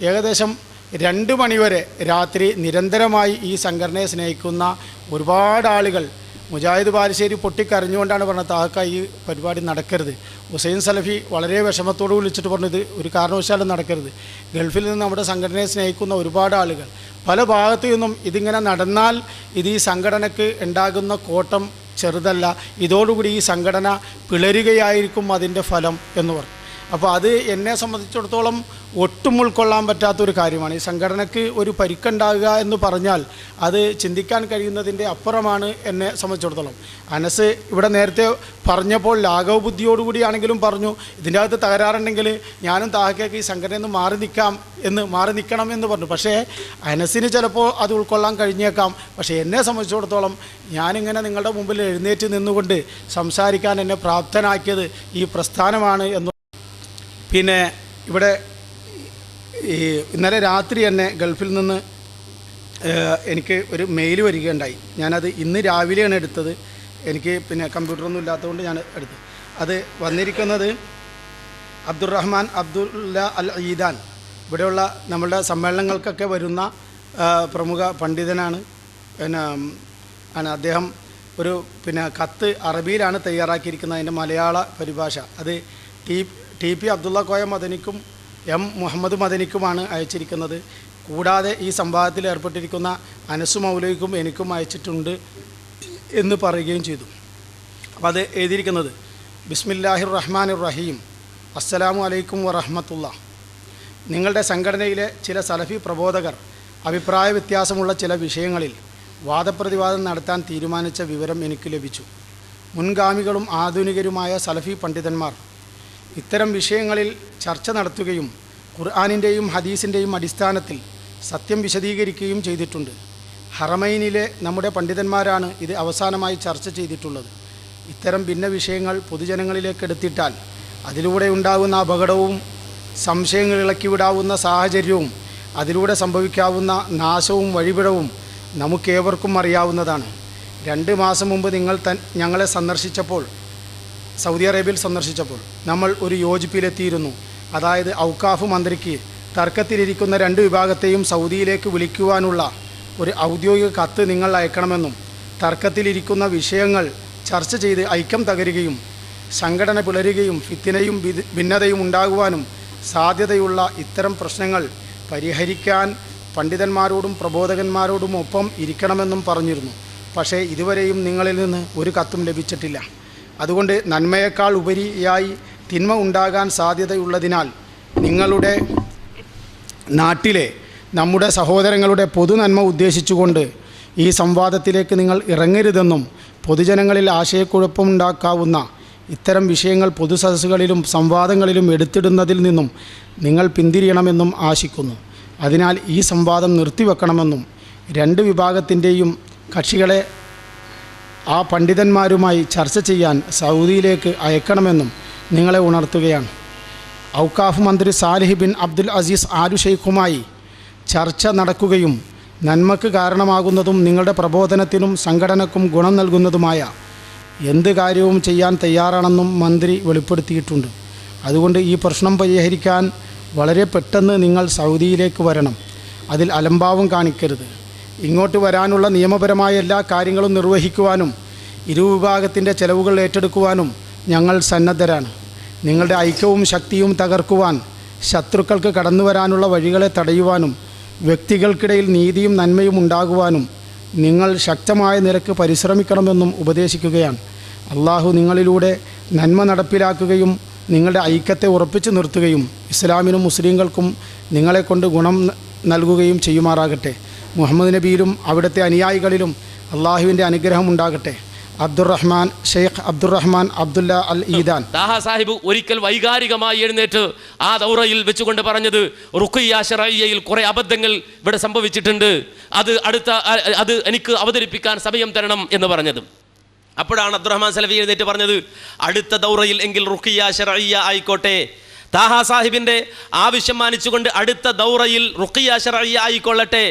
ഏകദേശം 2 മണിവരെ രാത്രി നിരന്തരമായി ഈ സംഘടനയെ സ്നേഹിക്കുന്ന ഒരുപാട് ആളുകൾ, മുജാഹിദ് ബാലുശ്ശേരി പൊട്ടിക്കരഞ്ഞുകൊണ്ടാണ് പറഞ്ഞത് താഹക്ക ഈ പരിപാടി നടക്കരുത്. ഹുസൈൻ സലഫി വളരെ വിഷമത്തോട് വിളിച്ചിട്ട് പറഞ്ഞത് ഒരു കാരണവശാലും നടക്കരുത്. ഗൾഫിൽ നിന്ന് നമ്മുടെ സംഘടനയെ സ്നേഹിക്കുന്ന ഒരുപാട് ആളുകൾ പല ഭാഗത്തു നിന്നും ഇതിങ്ങനെ നടന്നാൽ ഇത് ഈ സംഘടനയ്ക്ക് ഉണ്ടാകുന്ന കോട്ടം ചെറുതല്ല, ഇതോടുകൂടി ഈ സംഘടന പിളരുകയായിരിക്കും അതിൻ്റെ ഫലം എന്ന് പറഞ്ഞു. അപ്പോൾ അത് എന്നെ സംബന്ധിച്ചിടത്തോളം ഒട്ടും ഉൾക്കൊള്ളാൻ പറ്റാത്തൊരു കാര്യമാണ്. ഈ സംഘടനയ്ക്ക് ഒരു പരിക്കുണ്ടാകുക എന്ന് പറഞ്ഞാൽ അത് ചിന്തിക്കാൻ കഴിയുന്നതിൻ്റെ അപ്പുറമാണ് എന്നെ സംബന്ധിച്ചിടത്തോളം. അനസ് ഇവിടെ നേരത്തെ പറഞ്ഞപ്പോൾ ലാഘവ ബുദ്ധിയോടുകൂടിയാണെങ്കിലും പറഞ്ഞു, ഇതിൻ്റെ അകത്ത് തകരാറുണ്ടെങ്കിൽ ഞാനും താഹക്കയ്ക്ക് ഈ സംഘടനയിൽ നിന്ന് മാറി നിൽക്കണം എന്ന് പറഞ്ഞു. പക്ഷേ അനസിന് ചിലപ്പോൾ അത് ഉൾക്കൊള്ളാൻ കഴിഞ്ഞേക്കാം. പക്ഷേ എന്നെ സംബന്ധിച്ചിടത്തോളം ഞാനിങ്ങനെ നിങ്ങളുടെ മുമ്പിൽ എഴുന്നേറ്റ് നിന്നുകൊണ്ട് സംസാരിക്കാൻ എന്നെ പ്രാപ്തനാക്കിയത് ഈ പ്രസ്ഥാനമാണ് എന്ന്. പിന്നെ ഇവിടെ ഇന്നലെ രാത്രി തന്നെ ഗൾഫിൽ നിന്ന് എനിക്ക് ഒരു മെയിൽ വരികയുണ്ടായി. ഞാനത് ഇന്ന് രാവിലെയാണ് എടുത്തത്. എനിക്ക് പിന്നെ കമ്പ്യൂട്ടറൊന്നും ഇല്ലാത്തതുകൊണ്ട് ഞാൻ എടുത്തത്. അത് വന്നിരിക്കുന്നത് അബ്ദുറഹ്മാൻ അബ്ദുല്ല അൽ ഈദാൻ, ഇവിടെയുള്ള നമ്മളുടെ സമ്മേളനങ്ങൾക്കൊക്കെ വരുന്ന പ്രമുഖ പണ്ഡിതനാണ്. അദ്ദേഹം ഒരു കത്ത് അറബിയിലാണ് തയ്യാറാക്കിയിരിക്കുന്നത്. അതിൻ്റെ മലയാള പരിഭാഷ അത് ടി പി അബ്ദുള്ള കോയ മദനിക്കും എം മുഹമ്മദ് മദനിക്കുമാണ് അയച്ചിരിക്കുന്നത്. കൂടാതെ ഈ സംവാദത്തിൽ ഏർപ്പെട്ടിരിക്കുന്ന അനസ് മൗലവിക്കും എനിക്കും അയച്ചിട്ടുണ്ട് എന്ന് പറയുകയും ചെയ്തു. അപ്പോൾ അത് എഴുതിയിരിക്കുന്നത് ബിസ്മില്ലാഹിർ റഹ്മാനിർ റഹീം, അസ്സലാമു അലൈക്കും വറഹ്മത്തുള്ളാ. നിങ്ങളുടെ സംഘടനയിലെ ചില സലഫി പ്രബോധകർ അഭിപ്രായ വ്യത്യാസമുള്ള ചില വിഷയങ്ങളിൽ വാദപ്രതിവാദം നടത്താൻ തീരുമാനിച്ച വിവരം എനിക്ക് ലഭിച്ചു. മുൻഗാമികളും ആധുനികരുമായ സലഫി പണ്ഡിതന്മാർ ഇത്തരം വിഷയങ്ങളിൽ ചർച്ച നടത്തുകയും ഖുർആനിൻ്റെയും ഹദീസിൻ്റെയും അടിസ്ഥാനത്തിൽ സത്യം വിശദീകരിക്കുകയും ചെയ്തിട്ടുണ്ട്. ഹറമൈനിലെ നമ്മുടെ പണ്ഡിതന്മാരാണ് ഇത് അവസാനമായി ചർച്ച ചെയ്തിട്ടുള്ളത്. ഇത്തരം ഭിന്ന വിഷയങ്ങൾ പൊതുജനങ്ങളിലേക്ക് എടുത്തിട്ടാൽ അതിലൂടെ ഉണ്ടാകുന്ന അപകടവും സംശയങ്ങൾ ഇളക്കിവിടാവുന്ന സാഹചര്യവും അതിലൂടെ സംഭവിക്കാവുന്ന നാശവും വഴിപിഴവും നമുക്കേവർക്കും അറിയാവുന്നതാണ്. 2 മാസം മുമ്പ് ഞങ്ങളെ സൗദി അറേബ്യയിൽ സന്ദർശിച്ചപ്പോൾ നമ്മൾ ഒരു യോജിപ്പിലെത്തിയിരുന്നു. അതായത് ഔക്കാഫ് മന്ത്രിക്ക് തർക്കത്തിലിരിക്കുന്ന 2 വിഭാഗത്തെയും സൗദിയിലേക്ക് വിളിക്കുവാനുള്ള ഒരു ഔദ്യോഗിക കത്ത് നിങ്ങൾ അയക്കണമെന്നും തർക്കത്തിലിരിക്കുന്ന വിഷയങ്ങൾ ചർച്ച ചെയ്ത് ഐക്യം തകരുകയും സംഘടന പിളരുകയും ഫിത്തിനയും ഭിന്നതയും ഉണ്ടാകുവാനും സാധ്യതയുള്ള ഇത്തരം പ്രശ്നങ്ങൾ പരിഹരിക്കാൻ പണ്ഡിതന്മാരോടും പ്രബോധകന്മാരോടും ഒപ്പം ഇരിക്കണമെന്നും പറഞ്ഞിരുന്നു. പക്ഷേ ഇതുവരെയും നിങ്ങളിൽ നിന്ന് ഒരു കത്തും ലഭിച്ചിട്ടില്ല. അതുകൊണ്ട് നന്മയേക്കാൾ ഉപരിയായി തിന്മ ഉണ്ടാകാൻ സാധ്യതയുള്ളതിനാൽ നിങ്ങളുടെ നാട്ടിലെ നമ്മുടെ സഹോദരങ്ങളുടെ പൊതുനന്മ ഉദ്ദേശിച്ചുകൊണ്ട് ഈ സംവാദത്തിലേക്ക് നിങ്ങൾ ഇറങ്ങരുതെന്നും പൊതുജനങ്ങളിൽ ആശയക്കുഴപ്പമുണ്ടാക്കാവുന്ന ഇത്തരം വിഷയങ്ങൾ പൊതുസദസ്സുകളിലും സംവാദങ്ങളിലും എടുത്തിടുന്നതിൽ നിന്നും നിങ്ങൾ പിന്തിരിയണമെന്നും ആശിക്കുന്നു. അതിനാൽ ഈ സംവാദം നിർത്തിവെക്കണമെന്നും 2 വിഭാഗത്തിൻ്റെയും കക്ഷികളെ ആ പണ്ഡിതന്മാരുമായി ചർച്ച ചെയ്യാൻ സൗദിയിലേക്ക് അയക്കണമെന്നും നിങ്ങളെ ഉണർത്തുകയാണ്. ഔക്കാഫ് മന്ത്രി സാലിഹ് ബിൻ അബ്ദുൽ അസീസ് ആലു ഷെയ്ഖുമായി ചർച്ച നടക്കുകയും നന്മക്ക് കാരണമാകുന്നതും നിങ്ങളുടെ പ്രബോധനത്തിനും സംഘടനക്കും ഗുണം നൽകുന്നതുമായ എന്ത് കാര്യവും ചെയ്യാൻ തയ്യാറാണെന്നും മന്ത്രി വെളിപ്പെടുത്തിയിട്ടുണ്ട്. അതുകൊണ്ട് ഈ പ്രശ്നം പരിഹരിക്കാൻ വളരെ പെട്ടെന്ന് നിങ്ങൾ സൗദിയിലേക്ക് വരണം. അതിൽ അലംഭാവം കാണിക്കരുത്. ഇങ്ങോട്ട് വരാനുള്ള നിയമപരമായ എല്ലാ കാര്യങ്ങളും നിർവഹിക്കുവാനും ഇരുവിഭാഗത്തിൻ്റെ ചെലവുകൾ ഏറ്റെടുക്കുവാനും ഞങ്ങൾ സന്നദ്ധരാണ്. നിങ്ങളുടെ ഐക്യവും ശക്തിയും തകർക്കുവാൻ, ശത്രുക്കൾക്ക് കടന്നു വരാനുള്ള വഴികളെ തടയുവാനും വ്യക്തികൾക്കിടയിൽ നീതിയും നന്മയും ഉണ്ടാകുവാനും നിങ്ങൾ ശക്തമായ നിലക്ക് പരിശ്രമിക്കണമെന്നും ഉപദേശിക്കുകയാണ്. അള്ളാഹു നിങ്ങളിലൂടെ നന്മ നടപ്പിലാക്കുകയും നിങ്ങളുടെ ഐക്യത്തെ ഉറപ്പിച്ചു നിർത്തുകയും ഇസ്ലാമിനും മുസ്ലിങ്ങൾക്കും നിങ്ങളെക്കൊണ്ട് ഗുണം നൽകുകയും ചെയ്യുമാറാകട്ടെ. മുഹമ്മദ് നബിയിലും അവിടുത്തെ അനുയായികളിലും അള്ളാഹുവിൻ്റെ അനുഗ്രഹം ഉണ്ടാകട്ടെ. ഷെയ്ഖ് അബ്ദുറഹ്മാൻ അബ്ദുല്ല അൽ ഈദാൻ. താഹ സാഹിബ് ഒരിക്കൽ വൈകാരികമായി എഴുന്നേറ്റ് ആ ദൗറയിൽ വെച്ചുകൊണ്ട് പറഞ്ഞത് റുഖിയ്യ ശറഈയ്യയിൽ കുറേ അബദ്ധങ്ങൾ ഇവിടെ സംഭവിച്ചിട്ടുണ്ട്, അത് എനിക്ക് അവതരിപ്പിക്കാൻ സമയം തരണം എന്ന് പറഞ്ഞത്. അപ്പോഴാണ് അബ്ദുറഹ്മാൻ സലഫി എഴുന്നേറ്റ് പറഞ്ഞത്, അടുത്ത ദൗറയിൽ എങ്കിൽ റുഖിയ്യ ശറഈയ്യ ആയിക്കോട്ടെ. താഹ സാഹിബിൻ്റെ ആവശ്യം മാനിച്ചുകൊണ്ട് അടുത്ത ദൗറയിൽ റുഖിയ്യ ശറഈയ്യ ആയിക്കൊള്ളട്ടെ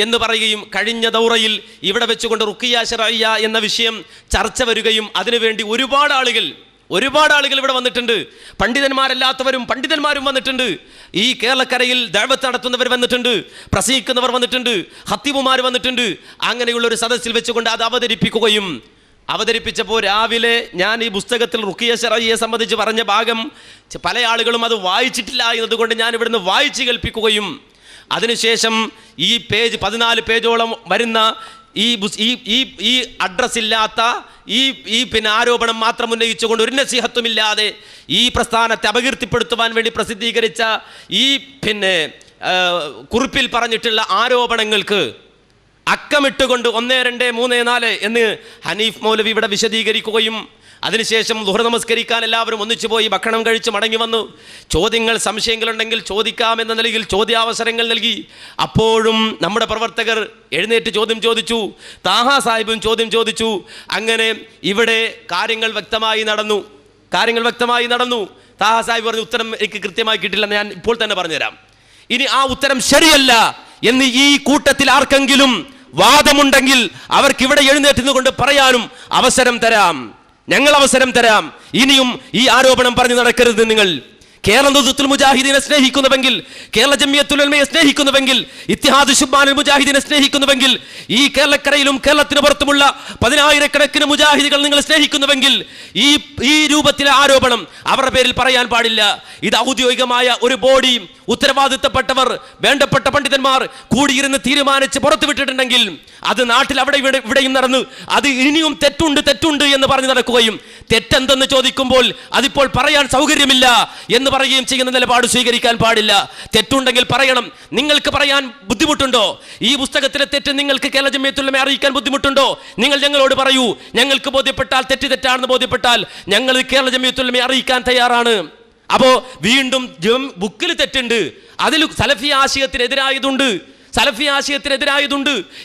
എന്ന് പറയുകയും കഴിഞ്ഞ ദൗറയിൽ ഇവിടെ വെച്ചുകൊണ്ട് റുഖിയ്യ ശറഈയ്യ എന്ന വിഷയം ചർച്ച വരികയും അതിനുവേണ്ടി ഒരുപാട് ആളുകൾ ഒരുപാട് ആളുകൾ ഇവിടെ വന്നിട്ടുണ്ട്. പണ്ഡിതന്മാരല്ലാത്തവരും പണ്ഡിതന്മാരും വന്നിട്ടുണ്ട്. ഈ കേരളക്കരയിൽ ദഅവത്ത് നടത്തുന്നവർ വന്നിട്ടുണ്ട്, പ്രസംഗിക്കുന്നവർ വന്നിട്ടുണ്ട്, ഖത്തീബുമാർ വന്നിട്ടുണ്ട്. അങ്ങനെയുള്ള ഒരു സദസ്സിൽ വെച്ചുകൊണ്ട് അത് അവതരിപ്പിച്ചപ്പോൾ രാവിലെ ഞാൻ ഈ പുസ്തകത്തിൽ റുഖിയ ശർഈയെ സംബന്ധിച്ച് പറഞ്ഞ ഭാഗം പല ആളുകളും അത് വായിച്ചിട്ടില്ല എന്നതുകൊണ്ട് ഞാൻ ഇവിടുന്ന് വായിച്ച് കേൾപ്പിക്കുകയും അതിനുശേഷം ഈ പേജ് 14 പേജോളം വരുന്ന ഈ അഡ്രസ് ഇല്ലാത്ത ഈ പിന്നെ ആരോപണം മാത്രം ഉന്നയിച്ചുകൊണ്ട് ഒരു നസീഹത്തുമില്ലാതെ ഈ പ്രസ്ഥാനത്തെ അപകീർത്തിപ്പെടുത്തുവാൻ വേണ്ടി പ്രസിദ്ധീകരിച്ച ഈ പിന്നെ കുറിപ്പിൽ പറഞ്ഞിട്ടുള്ള ആരോപണങ്ങൾക്ക് അക്കമിട്ടുകൊണ്ട് 1, 2, 3, 4 എന്ന് ഹനീഫ് മൗലവി ഇവിടെ വിശദീകരിക്കുകയും അതിനുശേഷം ദുഹർ നമസ്കരിക്കാൻ എല്ലാവരും ഒന്നിച്ചു പോയി ഭക്ഷണം കഴിച്ച് മടങ്ങി വന്നു. ചോദ്യങ്ങൾ സംശയങ്ങളുണ്ടെങ്കിൽ ചോദിക്കാമെന്ന നിലയിൽ ചോദ്യാവസരങ്ങൾ നൽകി. അപ്പോഴും നമ്മുടെ പ്രവർത്തകർ എഴുന്നേറ്റ് ചോദ്യം ചോദിച്ചു, താഹ സാഹിബും ചോദ്യം ചോദിച്ചു. അങ്ങനെ ഇവിടെ കാര്യങ്ങൾ വ്യക്തമായി നടന്നു. താഹ സാഹിബ് പറഞ്ഞ ഉത്തരം എനിക്ക് കൃത്യമായി കിട്ടില്ലെന്ന് ഞാൻ ഇപ്പോൾ തന്നെ പറഞ്ഞുതരാം. ഇനി ആ ഉത്തരം ശരിയല്ല എന്ന് ഈ കൂട്ടത്തിൽ ആർക്കെങ്കിലും വാദമുണ്ടെങ്കിൽ അവർക്ക് ഇവിടെ എഴുന്നേറ്റ് കൊണ്ട് പറയാനും ഞങ്ങൾ അവസരം തരാം. ഇനിയും ഈ ആരോപണം പറഞ്ഞു നടക്കരുത്. നിങ്ങൾ കേരള നേതൃത്വത്തിൽ മുജാഹിദീനെ സ്നേഹിക്കുന്നുവെങ്കിൽ, കേരള ജമിയത്തുൽ ഉലമയെ സ്നേഹിക്കുന്നുവെങ്കിൽ, ഇത്തിഹാദ് ശുബ്ബാനുൽ മുജാഹിദീനെ സ്നേഹിക്കുന്നുവെങ്കിൽ, ഈ കേരളക്കരയിലും കേരളത്തിന് പുറത്തുമുള്ള 10,000-കണക്കിന് മുജാഹിദുകൾ നിങ്ങൾ സ്നേഹിക്കുന്നുവെങ്കിൽ ഈ രൂപത്തിലെ ആരോപണം അവരുടെ പേരിൽ പറയാൻ പാടില്ല. ഇത് ഔദ്യോഗികമായ ഒരു ബോഡി, ഉത്തരവാദിത്തപ്പെട്ടവർ, വേണ്ടപ്പെട്ട പണ്ഡിതന്മാർ കൂടിയിരുന്ന് തീരുമാനിച്ച് പുറത്തുവിട്ടിട്ടുണ്ടെങ്കിൽ അത് നാട്ടിൽ അവിടെ ഇവിടെയും നടന്നു അത് ഇനിയും തെറ്റുണ്ട് എന്ന് പറഞ്ഞു നടക്കുകയും തെറ്റെന്തെന്ന് ചോദിക്കുമ്പോൾ അതിപ്പോൾ പറയാൻ സൗകര്യമില്ല എന്ന് പറയുകയും ചെയ്യുന്ന നിലപാട് സ്വീകരിക്കാൻ പാടില്ല. തെറ്റുണ്ടെങ്കിൽ പറയണം. നിങ്ങൾക്ക് പറയാൻ ബുദ്ധിമുട്ടുണ്ടോ? ഈ പുസ്തകത്തിലെ തെറ്റ് നിങ്ങൾക്ക് കേരള ജമിയത്തുൽ ഉലമയെ അറിയിക്കാൻ ബുദ്ധിമുട്ടുണ്ടോ? നിങ്ങൾ ഞങ്ങളോട് പറയൂ. ഞങ്ങൾക്ക് ബോധ്യപ്പെട്ടാൽ തെറ്റാണെന്ന് ബോധ്യപ്പെട്ടാൽ ഞങ്ങൾ കേരള ജമിയത്തുൽ ഉലമയെ അറിയിക്കാൻ തയ്യാറാണ്. അപ്പോ വീണ്ടും ബുക്കിൽ തെറ്റുണ്ട്, അതിൽ സലഫി ആശയത്തിനെതിരായതുണ്ട്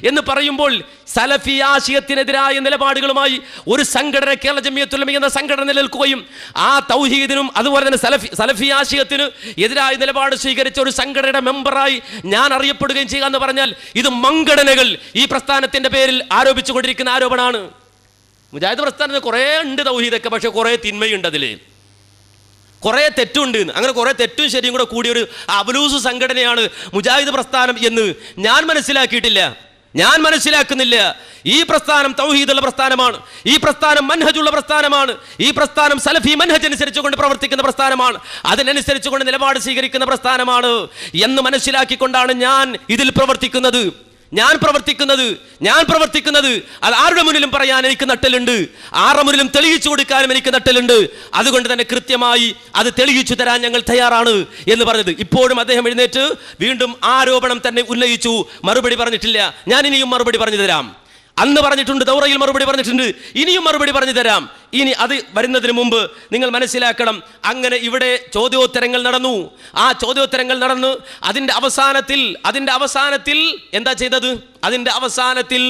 എന്ന് പറയുമ്പോൾ സലഫി ആശയത്തിനെതിരായ നിലപാടുകളുമായി ഒരു സംഘടന കേരള ജമിയത്തുൽ ഉലമ എന്ന സംഘടന നിലനിൽക്കുകയും ആ തൗഹീദിനും അതുപോലെ തന്നെ സലഫി ആശയത്തിന് എതിരായ നിലപാട് സ്വീകരിച്ച ഒരു സംഘടനയുടെ മെമ്പറായി ഞാൻ അറിയപ്പെടുകയും ചെയ്യുക എന്ന് പറഞ്ഞാൽ ഇത് മംഗടനകൾ ഈ പ്രസ്ഥാനത്തിന്റെ പേരിൽ ആരോപിച്ചുകൊണ്ടിരിക്കുന്ന ആരോപണമാണ്. മുജാഹിദ് പ്രസ്ഥാനത്തിന് കുറേ ഉണ്ട് തൗഹീദൊക്കെ, പക്ഷെ കുറേ തിന്മയുണ്ട്, അതിൽ കുറേ തെറ്റുണ്ട്. അങ്ങനെ കുറേ തെറ്റും ശരിയും കൂടെ കൂടിയൊരു അബലൂസ് സംഘടനയാണ് മുജാഹിദ് പ്രസ്ഥാനം എന്ന് ഞാൻ മനസ്സിലാക്കുന്നില്ല. ഈ പ്രസ്ഥാനം തൗഹീദുള്ള പ്രസ്ഥാനമാണ്. ഈ പ്രസ്ഥാനം മൻഹജുള്ള പ്രസ്ഥാനമാണ്. ഈ പ്രസ്ഥാനം സലഫി മൻഹജ് അനുസരിച്ചുകൊണ്ട് പ്രവർത്തിക്കുന്ന പ്രസ്ഥാനമാണ്. അതിനനുസരിച്ചുകൊണ്ട് നിലപാട് സ്വീകരിക്കുന്ന പ്രസ്ഥാനമാണ് എന്ന് മനസ്സിലാക്കിക്കൊണ്ടാണ് ഞാൻ ഇതിൽ പ്രവർത്തിക്കുന്നത്. ഞാൻ പ്രവർത്തിക്കുന്നത് അത് ആരുടെ മുന്നിലും പറയാൻ എനിക്ക് നട്ടലുണ്ട്, ആരുടെ മുന്നിലും തെളിയിച്ചു കൊടുക്കാനും എനിക്ക് നട്ടലുണ്ട്. അതുകൊണ്ട് തന്നെ കൃത്യമായി അത് തെളിയിച്ചു തരാൻ ഞങ്ങൾ തയ്യാറാണ് എന്ന് പറഞ്ഞത്. ഇപ്പോഴും അദ്ദേഹം എഴുന്നേറ്റ് വീണ്ടും ആരോപണം തന്നെ ഉന്നയിച്ചു, മറുപടി പറഞ്ഞിട്ടില്ല. ഞാൻ ഇനിയും മറുപടി പറഞ്ഞു തരാം. അന്ന് പറഞ്ഞിട്ടുണ്ട്, ദൗറയിൽ മറുപടി പറഞ്ഞിട്ടുണ്ട്, ഇനിയും മറുപടി പറഞ്ഞു തരാം. ഇനി അത് വരുന്നതിന് മുമ്പ് നിങ്ങൾ മനസ്സിലാക്കണം, അങ്ങനെ ഇവിടെ ചോദ്യോത്തരങ്ങൾ നടന്നു. ആ ചോദ്യോത്തരങ്ങൾ നടന്ന് അതിൻ്റെ അവസാനത്തിൽ എന്താ ചെയ്തത്? അതിൻ്റെ അവസാനത്തിൽ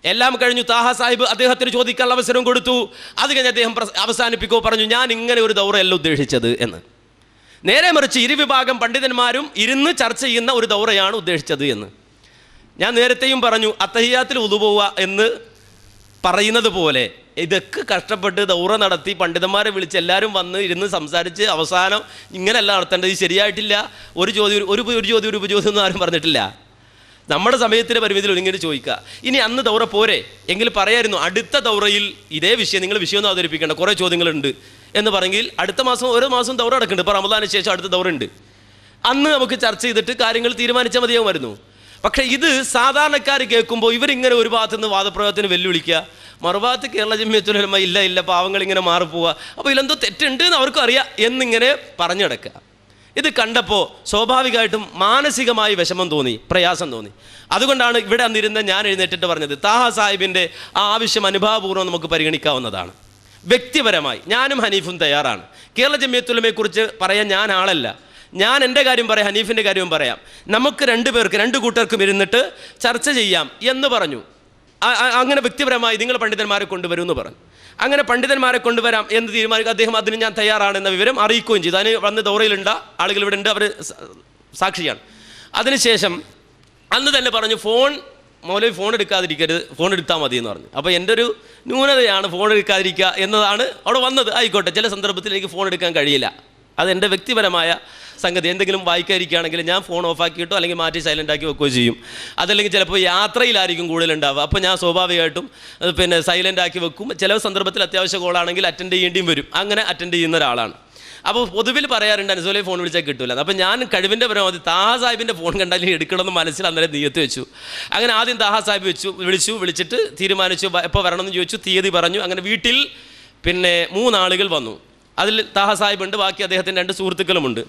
എല്ലാം കഴിഞ്ഞു. താഹ സാഹിബ് അദ്ദേഹത്തിന് ചോദിക്കാനുള്ള അവസരം കൊടുത്തു. അത് കഴിഞ്ഞ് അദ്ദേഹം അവസാനിപ്പിക്കുകയോ പറഞ്ഞു, ഞാൻ ഇങ്ങനെ ഒരു ദൗറയല്ല ഉദ്ദേശിച്ചത് എന്ന്. നേരെ മറിച്ച് ഇരുവിഭാഗം പണ്ഡിതന്മാരും ഇരുന്ന് ചർച്ച ചെയ്യുന്ന ഒരു ദൗറയാണ് ഉദ്ദേശിച്ചത് എന്ന്. ഞാൻ നേരത്തെയും പറഞ്ഞു, അത്തഹിയാത്തിൽ ഉദു പോവുക എന്ന് പറയുന്നത് പോലെ ഇതൊക്കെ കഷ്ടപ്പെട്ട് ദൗറ നടത്തി പണ്ഡിതന്മാരെ വിളിച്ച് എല്ലാവരും വന്ന് ഇരുന്ന് സംസാരിച്ച് അവസാനം ഇങ്ങനെയല്ല നടത്തേണ്ടത്, ഇത് ശരിയായിട്ടില്ല, ഒരു ഉപചോദ്യം ഒന്നും ആരും പറഞ്ഞിട്ടില്ല. നമ്മുടെ സമയത്തിൻ്റെ പരിമിതിയിൽ ഇങ്ങനെ ചോദിക്കുക. ഇനി അന്ന് ദൗറ പോരെ എങ്കിൽ പറയായിരുന്നു, അടുത്ത ദൗറയിൽ ഇതേ വിഷയം നിങ്ങൾ വിഷയമൊന്നും അവതരിപ്പിക്കേണ്ട, കുറേ ചോദ്യങ്ങളുണ്ട് എന്ന് പറഞ്ഞെങ്കിൽ അടുത്ത മാസം ഓരോ മാസം ദൗറ നടക്കുന്നുണ്ട്. ഇപ്പോൾ റമദാന് ശേഷം അടുത്ത ദൗറ ഉണ്ട്. അന്ന് നമുക്ക് ചർച്ച ചെയ്തിട്ട് കാര്യങ്ങൾ തീരുമാനിച്ചാൽ മതിയാകുമായിരുന്നു. പക്ഷേ ഇത് സാധാരണക്കാർ കേൾക്കുമ്പോൾ ഇവരിങ്ങനെ ഒരു ഭാഗത്തു നിന്ന് വാദപ്രയോഗത്തിന് വെല്ലുവിളിക്കുക, മറുഭാഗത്ത് കേരള ജമിയത്തുൽ ഉലമ ഇല്ല പാവങ്ങൾ ഇങ്ങനെ മാറിപ്പോവുക, അപ്പോൾ ഇതിലെന്തോ തെറ്റുണ്ട് എന്ന് അവർക്കും അറിയാം എന്നിങ്ങനെ പറഞ്ഞു നടക്കുക. ഇത് കണ്ടപ്പോൾ സ്വാഭാവികമായിട്ടും മാനസികമായി വിഷമം തോന്നി, പ്രയാസം തോന്നി. അതുകൊണ്ടാണ് ഇവിടെ അന്നിരുന്ന ഞാൻ എഴുന്നേറ്റിട്ട് പറഞ്ഞത്, താഹ സാഹിബിൻ്റെ ആ ആവശ്യം അനുഭാവപൂർവ്വം നമുക്ക് പരിഗണിക്കാവുന്നതാണ്. വ്യക്തിപരമായി ഞാനും ഹനീഫും തയ്യാറാണ്. കേരള ജമിയത്തുൽ ഉലമയെക്കുറിച്ച് പറയാൻ ഞാൻ ആളല്ല. ഞാൻ എൻ്റെ കാര്യം പറയാം, ഹനീഫിൻ്റെ കാര്യവും പറയാം. നമുക്ക് രണ്ട് കൂട്ടർക്കും ഇരുന്നിട്ട് ചർച്ച ചെയ്യാം എന്ന് പറഞ്ഞു. അങ്ങനെ വ്യക്തിപരമായി നിങ്ങൾ പണ്ഡിതന്മാരെ കൊണ്ടുവരും എന്ന് പറഞ്ഞു. അങ്ങനെ പണ്ഡിതന്മാരെ കൊണ്ടുവരാം എന്ന് തീരുമാനിക്കുക. അദ്ദേഹം അതിന് ഞാൻ തയ്യാറാണെന്ന വിവരം അറിയിക്കുകയും ചെയ്തു. അതിന് വന്ന് ദൗറയിലുണ്ട്, ആളുകൾ ഇവിടെ ഉണ്ട്, അവർ സാക്ഷിയാണ്. അതിനുശേഷം അന്ന് തന്നെ പറഞ്ഞു, ഫോൺ മൗലവി ഫോൺ എടുക്കാതിരിക്കരുത്, ഫോൺ എടുത്താൽ മതി എന്ന് പറഞ്ഞു. അപ്പോൾ എൻ്റെ ഒരു ന്യൂനതയാണ് ഫോൺ എടുക്കാതിരിക്കുക എന്നതാണ് അവിടെ വന്നത്. ആയിക്കോട്ടെ, ചില സന്ദർഭത്തിൽ എനിക്ക് ഫോൺ എടുക്കാൻ കഴിയില്ല, അതെൻ്റെ വ്യക്തിപരമായ സംഗതി. എന്തെങ്കിലും വായിക്കാതിരിക്കുകയാണെങ്കിൽ ഞാൻ ഫോൺ ഓഫാക്കിയിട്ടോ അല്ലെങ്കിൽ മാറ്റി സൈലൻ്റ് ആക്കി വെക്കുകയോ ചെയ്യും. അതല്ലെങ്കിൽ ചിലപ്പോൾ യാത്രയിലായിരിക്കും കൂടുതലുണ്ടാവുക, അപ്പോൾ ഞാൻ സ്വാഭാവികമായിട്ടും പിന്നെ സൈലൻ്റ് ആക്കി വെക്കും. ചില സന്ദർഭത്തിൽ അത്യാവശ്യ കോളാണെങ്കിൽ അറ്റൻഡ് ചെയ്യേണ്ടിയും വരും. അങ്ങനെ അറ്റൻഡ് ചെയ്യുന്ന ഒരാളാണ്. അപ്പോൾ പൊതുവിൽ പറയാറുണ്ട് അനുസോലെ ഫോൺ വിളിച്ചാൽ കിട്ടില്ല. അപ്പോൾ ഞാൻ കഴിവിൻ്റെ പരമാവധി താഹ സാഹിബിൻ്റെ ഫോൺ കണ്ടാലും എടുക്കണമെന്ന് മനസ്സിൽ അന്നേരം നിയത്ത് വെച്ചു. അങ്ങനെ ആദ്യം താഹ സാഹിബ് വിളിച്ചിട്ട് തീരുമാനിച്ചു എപ്പോൾ വരണമെന്ന് ചോദിച്ചു, തീയതി പറഞ്ഞു. അങ്ങനെ വീട്ടിൽ പിന്നെ 3 ആളുകൾ വന്നു. അതിൽ താഹ സാഹിബ് ഉണ്ട്, ബാക്കി അദ്ദേഹത്തിൻ്റെ 2 സുഹൃത്തുക്കളുമുണ്ട്.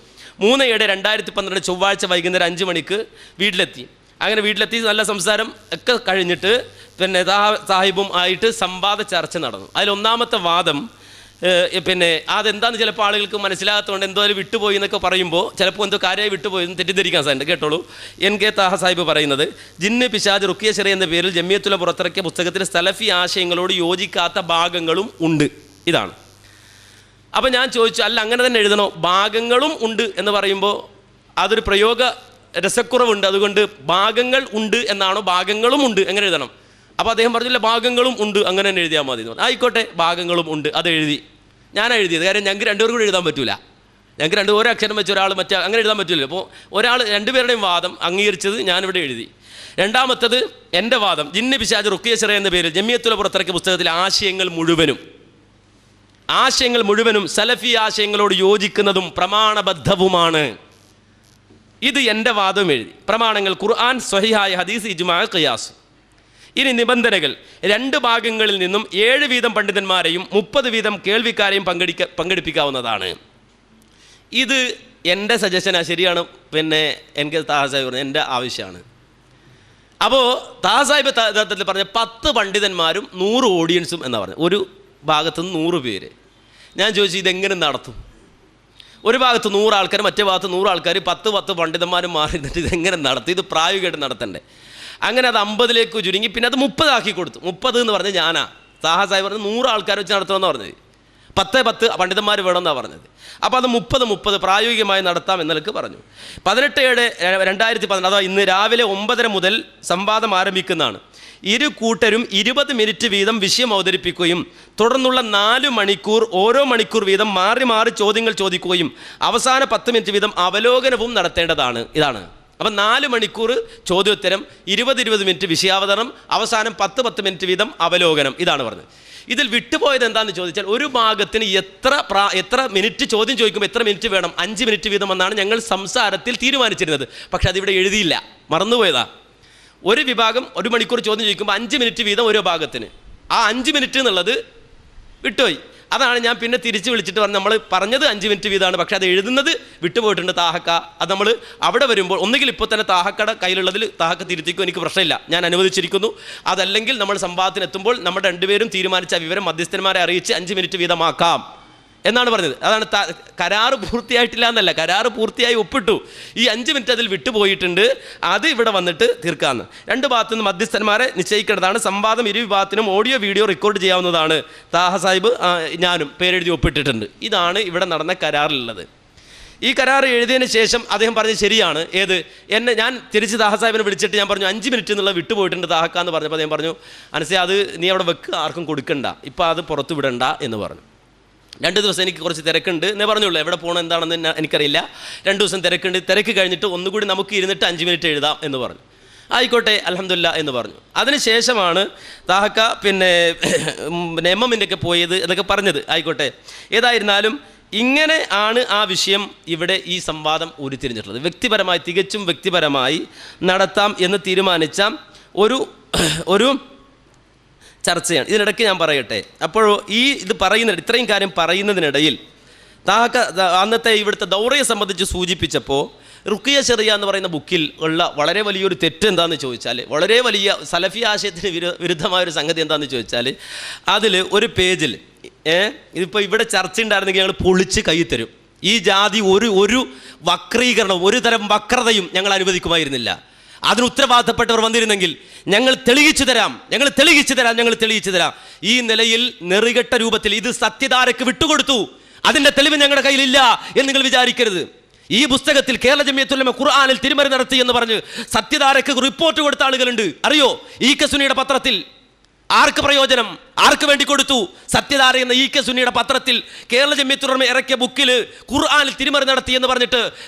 3/7/2012 ചൊവ്വാഴ്ച വൈകുന്നേരം 5 മണിക്ക് വീട്ടിലെത്തി. അങ്ങനെ വീട്ടിലെത്തി നല്ല സംസാരം ഒക്കെ കഴിഞ്ഞിട്ട് പിന്നെ താഹ സാഹിബും ആയിട്ട് സംവാദ ചർച്ച നടന്നു. അതിൽ ഒന്നാമത്തെ വാദം പിന്നെ അതെന്താണെന്ന് ചിലപ്പോൾ ആളുകൾക്ക് മനസ്സിലാകാത്തതുകൊണ്ട് എന്തോ അതിൽ വിട്ടുപോയി എന്നൊക്കെ പറയുമ്പോൾ ചിലപ്പോൾ എന്തോ കാര്യമായി വിട്ടുപോയി എന്ന് തെറ്റിദ്ധരിക്കാൻ സാധ്യത. കേട്ടോളൂ, NK താഹ സാഹിബ് പറയുന്നത്, ജിന്ന് പിശാജ് റുക്കിയ ശരി എന്ന പേരിൽ ജമിയത്തുൽ പുറത്തിറക്കിയ പുസ്തകത്തിൽ സലഫി ആശയങ്ങളോട് യോജിക്കാത്ത ഭാഗങ്ങളും ഉണ്ട്. ഇതാണ്. അപ്പോൾ ഞാൻ ചോദിച്ചു, അല്ല അങ്ങനെ തന്നെ എഴുതണോ? ഭാഗങ്ങളും ഉണ്ട് എന്ന് പറയുമ്പോൾ അതൊരു പ്രയോഗ രസക്കുറവുണ്ട്, അതുകൊണ്ട് ഭാഗങ്ങൾ ഉണ്ട് എന്നാണോ ഭാഗങ്ങളും ഉണ്ട് എങ്ങനെ എഴുതണം? അപ്പോൾ അദ്ദേഹം പറഞ്ഞില്ല, ഭാഗങ്ങളും ഉണ്ട് അങ്ങനെ തന്നെ എഴുതിയാൽ മതി എന്ന് പറഞ്ഞു. ആയിക്കോട്ടെ, ഭാഗങ്ങളും ഉണ്ട്, അത് എഴുതി. ഞാൻ എഴുതിയത് കാര്യം ഞങ്ങൾക്ക് 2 പേരും കൂടി എഴുതാൻ പറ്റില്ല. ഞങ്ങൾക്ക് ഓരോ അക്ഷരം വെച്ച് ഒരാൾ മറ്റേ അങ്ങനെ എഴുതാൻ പറ്റില്ല. അപ്പോൾ ഒരാൾ 2 പേരുടെയും വാദം അംഗീകരിച്ചത് ഞാനിവിടെ എഴുതി. രണ്ടാമത്തത് എൻ്റെ വാദം, ജിന്ന് പിശാജ് റുക്കിയ ശരി എന്ന പേരിൽ ജമിയത്തുൽ പുറത്തിറക്കിയ പുസ്തകത്തിലെ ആശയങ്ങൾ മുഴുവനും സലഫി ആശയങ്ങളോട് യോജിക്കുന്നതും പ്രമാണബദ്ധവുമാണ്. ഇത് എൻ്റെ വാദവും എഴുതി. പ്രമാണങ്ങൾ ഖുർആൻ, സ്വഹീഹായ ഹദീസ്, ഇജ്മാ, ഖിയാസ്. ഇനി നിബന്ധനകൾ, 2 ഭാഗങ്ങളിൽ നിന്നും 7 വീതം പണ്ഡിതന്മാരെയും 30 വീതം കേൾവിക്കാരെയും പങ്കെടുപ്പിക്കാവുന്നതാണ്. ഇത് എൻ്റെ സജഷനാണ്, ശരിയാണ്. പിന്നെ എനിക്ക് താഹ സാഹിബ് പറഞ്ഞത് എൻ്റെ ആവശ്യമാണ്. അപ്പോൾ താഹ സാഹിബ് യഥാർത്ഥത്തിൽ പറഞ്ഞ 10 പണ്ഡിതന്മാരും 100 ഓഡിയൻസും എന്നാണ് പറഞ്ഞത്. ഒരു ഭാഗത്തുനിന്ന് 100 പേര്. ഞാൻ ചോദിച്ചു, ഇതെങ്ങനെ നടത്തും? ഒരു ഭാഗത്ത് 100 ആൾക്കാർ, മറ്റേ ഭാഗത്ത് 100 ആൾക്കാർ, 10 പണ്ഡിതന്മാരും മാറി നിന്നിട്ട് ഇതെങ്ങനെ നടത്തും? ഇത് പ്രായോഗികമായിട്ട് നടത്തണ്ടേ? അങ്ങനെ അത് 50ലേക്ക് ചുരുങ്ങി. പിന്നെ അത് 30 ആക്കി കൊടുത്തു. 30 എന്ന് പറഞ്ഞ് ഞാനാ. താഹ സാഹിബ് പറഞ്ഞത് 100 ആൾക്കാർ വെച്ച് നടത്തണമെന്ന് പറഞ്ഞത്, 10 പണ്ഡിതന്മാർ വേണമെന്നാണ് പറഞ്ഞത്. അപ്പോൾ അത് 30 പ്രായോഗികമായി നടത്താം എന്നൊക്കെ പറഞ്ഞു. 18/7/2014, അഥവാ ഇന്ന് രാവിലെ 9:30 മുതൽ സംവാദം ആരംഭിക്കുന്നതാണ്. 2 കൂട്ടരും 20 മിനിറ്റ് വീതം വിഷയം അവതരിപ്പിക്കുകയും തുടർന്നുള്ള 4 മണിക്കൂർ ഓരോ മണിക്കൂർ വീതം മാറി മാറി ചോദ്യങ്ങൾ ചോദിക്കുകയും അവസാന 10 മിനിറ്റ് വീതം അവലോകനവും നടത്തേണ്ടതാണ്. ഇതാണ്. അപ്പം 4 മണിക്കൂർ ചോദ്യോത്തരം, 20 മിനിറ്റ് വിഷയാവതരണം, അവസാനം 10 മിനിറ്റ് വീതം അവലോകനം. ഇതാണ് പറഞ്ഞത്. ഇതിൽ വിട്ടുപോയത് എന്താണെന്ന് ചോദിച്ചാൽ, ഒരു ഭാഗത്തിന് എത്ര മിനിറ്റ് ചോദ്യം ചോദിക്കുമ്പോൾ എത്ര മിനിറ്റ് വേണം? 5 മിനിറ്റ് വീതം എന്നാണ് ഞങ്ങൾ സംസാരത്തിൽ തീരുമാനിച്ചിരുന്നത്. പക്ഷെ അതിവിടെ എഴുതിയില്ല, മറന്നുപോയതാ. ഒരു വിഭാഗം 1 മണിക്കൂർ ചോദ്യം ചോദിക്കുമ്പോൾ 5 മിനിറ്റ് വീതം ഓരോ ഭാഗത്തിന്. ആ 5 മിനിറ്റ് എന്നുള്ളത് വിട്ടുപോയി. അതാണ് ഞാൻ പിന്നെ തിരിച്ച് വിളിച്ചിട്ട് പറഞ്ഞു, നമ്മൾ പറഞ്ഞത് 5 മിനിറ്റ് വീതമാണ്, പക്ഷേ അത് എഴുതുന്നത് വിട്ടുപോയിട്ടുണ്ട് താഹക്ക. അത് നമ്മൾ അവിടെ വരുമ്പോൾ ഒന്നുകിൽ ഇപ്പോൾ തന്നെ താഹക്കയുടെ കയ്യിലുള്ളതിൽ താഹക്ക തിരുത്തിക്കും, എനിക്ക് പ്രശ്നമില്ല, ഞാൻ അനുവദിച്ചിരിക്കുന്നു. അതല്ലെങ്കിൽ നമ്മൾ സംവാദത്തിനെത്തുമ്പോൾ നമ്മുടെ 2 പേരും തീരുമാനിച്ച വിവരം മധ്യസ്ഥന്മാരെ അറിയിച്ച് 5 മിനിറ്റ് വീതമാക്കാം എന്നാണ് പറഞ്ഞത്. അതാണ് കരാറ് പൂർത്തിയായിട്ടില്ല എന്നല്ല, കരാറ് പൂർത്തിയായി ഒപ്പിട്ടു. ഈ 5 മിനിറ്റ് അതിൽ വിട്ടുപോയിട്ടുണ്ട്, അത് ഇവിടെ വന്നിട്ട് തീർക്കാമെന്ന്. 2 ഭാഗത്തു നിന്ന് മധ്യസ്ഥന്മാരെ നിശ്ചയിക്കേണ്ടതാണ്. സംവാദം 2 വിഭാഗത്തിനും ഓഡിയോ വീഡിയോ റെക്കോർഡ് ചെയ്യാവുന്നതാണ്. താഹ സാഹിബ് ഞാനും പേരെഴുതി ഒപ്പിട്ടിട്ടുണ്ട്. ഇതാണ് ഇവിടെ നടന്ന കരാറിലുള്ളത്. ഈ കരാർ എഴുതിയതിന് ശേഷം അദ്ദേഹം പറഞ്ഞത് ശരിയാണ്. ഞാൻ തിരിച്ച് താഹ സാഹിബിനെ വിളിച്ചിട്ട് ഞാൻ പറഞ്ഞു, 5 മിനിറ്റ് എന്നുള്ള വിട്ടുപോയിട്ടുണ്ട് താഹക്ക എന്ന് പറഞ്ഞപ്പോൾ അദ്ദേഹം പറഞ്ഞു, അനസേ അത് നീ അവിടെ വെക്ക്, ആർക്കും കൊടുക്കണ്ട, ഇപ്പം അത് പുറത്തു വിടണ്ട എന്ന് പറഞ്ഞു. 2 ദിവസം എനിക്ക് കുറച്ച് തിരക്കുണ്ട് എന്നേ പറഞ്ഞുള്ളൂ. എവിടെ പോകണം എന്താണെന്ന് എനിക്കറിയില്ല. 2 ദിവസം തിരക്കുണ്ട്. തിരക്ക് കഴിഞ്ഞിട്ട് ഒന്നുകൂടി നമുക്ക് ഇരുന്നിട്ട് 5 മിനിറ്റ് എഴുതാം എന്ന് പറഞ്ഞു. ആയിക്കോട്ടെ, അൽഹംദുലില്ലാ എന്ന് പറഞ്ഞു. അതിനുശേഷമാണ് താഹക്ക പിന്നെ എമ്മിൻ്റെ ഒക്കെ പോയത് എന്നൊക്കെ പറഞ്ഞത്. ആയിക്കോട്ടെ, ഏതായിരുന്നാലും ഇങ്ങനെ ആണ് ആ വിഷയം ഇവിടെ ഈ സംവാദം ഉരുത്തിരിഞ്ഞിട്ടുള്ളത്. വ്യക്തിപരമായി, തികച്ചും വ്യക്തിപരമായി നടത്താം എന്ന് തീരുമാനിച്ച ഒരു ചർച്ചയാണ്. ഇതിനിടയ്ക്ക് ഞാൻ പറയട്ടെ, അപ്പോഴോ ഇത്രയും കാര്യം പറയുന്നതിനിടയിൽ താഹക്ക അന്നത്തെ ഇവിടുത്തെ ദൗറയെ സംബന്ധിച്ച് സൂചിപ്പിച്ചപ്പോൾ റുഖിയ ശറിയ എന്ന് പറയുന്ന ബുക്കിൽ ഉള്ള വളരെ വലിയൊരു തെറ്റ് എന്താണെന്ന് ചോദിച്ചാൽ, വളരെ വലിയ സലഫി ആശയത്തിന് വിരുദ്ധമായൊരു സംഗതി എന്താണെന്ന് ചോദിച്ചാൽ, അതിൽ ഒരു പേജിൽ ഇതിപ്പോൾ ഇവിടെ ചർച്ച ഉണ്ടായിരുന്നെങ്കിൽ ഞങ്ങൾ പൊളിച്ച് കൈ തരും. ഈ ജാതി ഒരു വക്രീകരണവും ഒരു തരം വക്രതയും ഞങ്ങൾ അനുവദിക്കുമായിരുന്നില്ല. അതിന് ഉത്തരവാദിത്തപ്പെട്ടവർ വന്നിരുന്നെങ്കിൽ ഞങ്ങൾ തെളിയിച്ചു തരാം. ഈ നിലയിൽ നെറികെട്ട രൂപത്തിൽ ഇത് സത്യധാരക്ക് വിട്ടുകൊടുത്തു, അതിൻ്റെ തെളിവ് ഞങ്ങളുടെ കയ്യിലില്ല എന്ന് നിങ്ങൾ വിചാരിക്കരുത്. ഈ പുസ്തകത്തിൽ കേരള ജമിയത്തുൽ ഉലമ ഖുർആനിൽ തിരുമറി നടത്തി എന്ന് പറഞ്ഞ് സത്യധാരക്ക് റിപ്പോർട്ട് കൊടുത്ത ആളുകളുണ്ട്. അറിയോ? ഈ കെ സുന്നിയുടെ പത്രത്തിൽ ആർക്ക് പ്രയോജനം, ആർക്ക് വേണ്ടി കൊടുത്തു? സത്യധാര എന്ന ഈ കെ സുന്നിയുടെ പത്രത്തിൽ കേരള ജമിയത്തുൽ ഉലമ ഇറക്കിയ ബുക്കിൽ ഖുർആനിൽ തിരുമറി നടത്തി എന്ന് പറഞ്ഞിട്ട്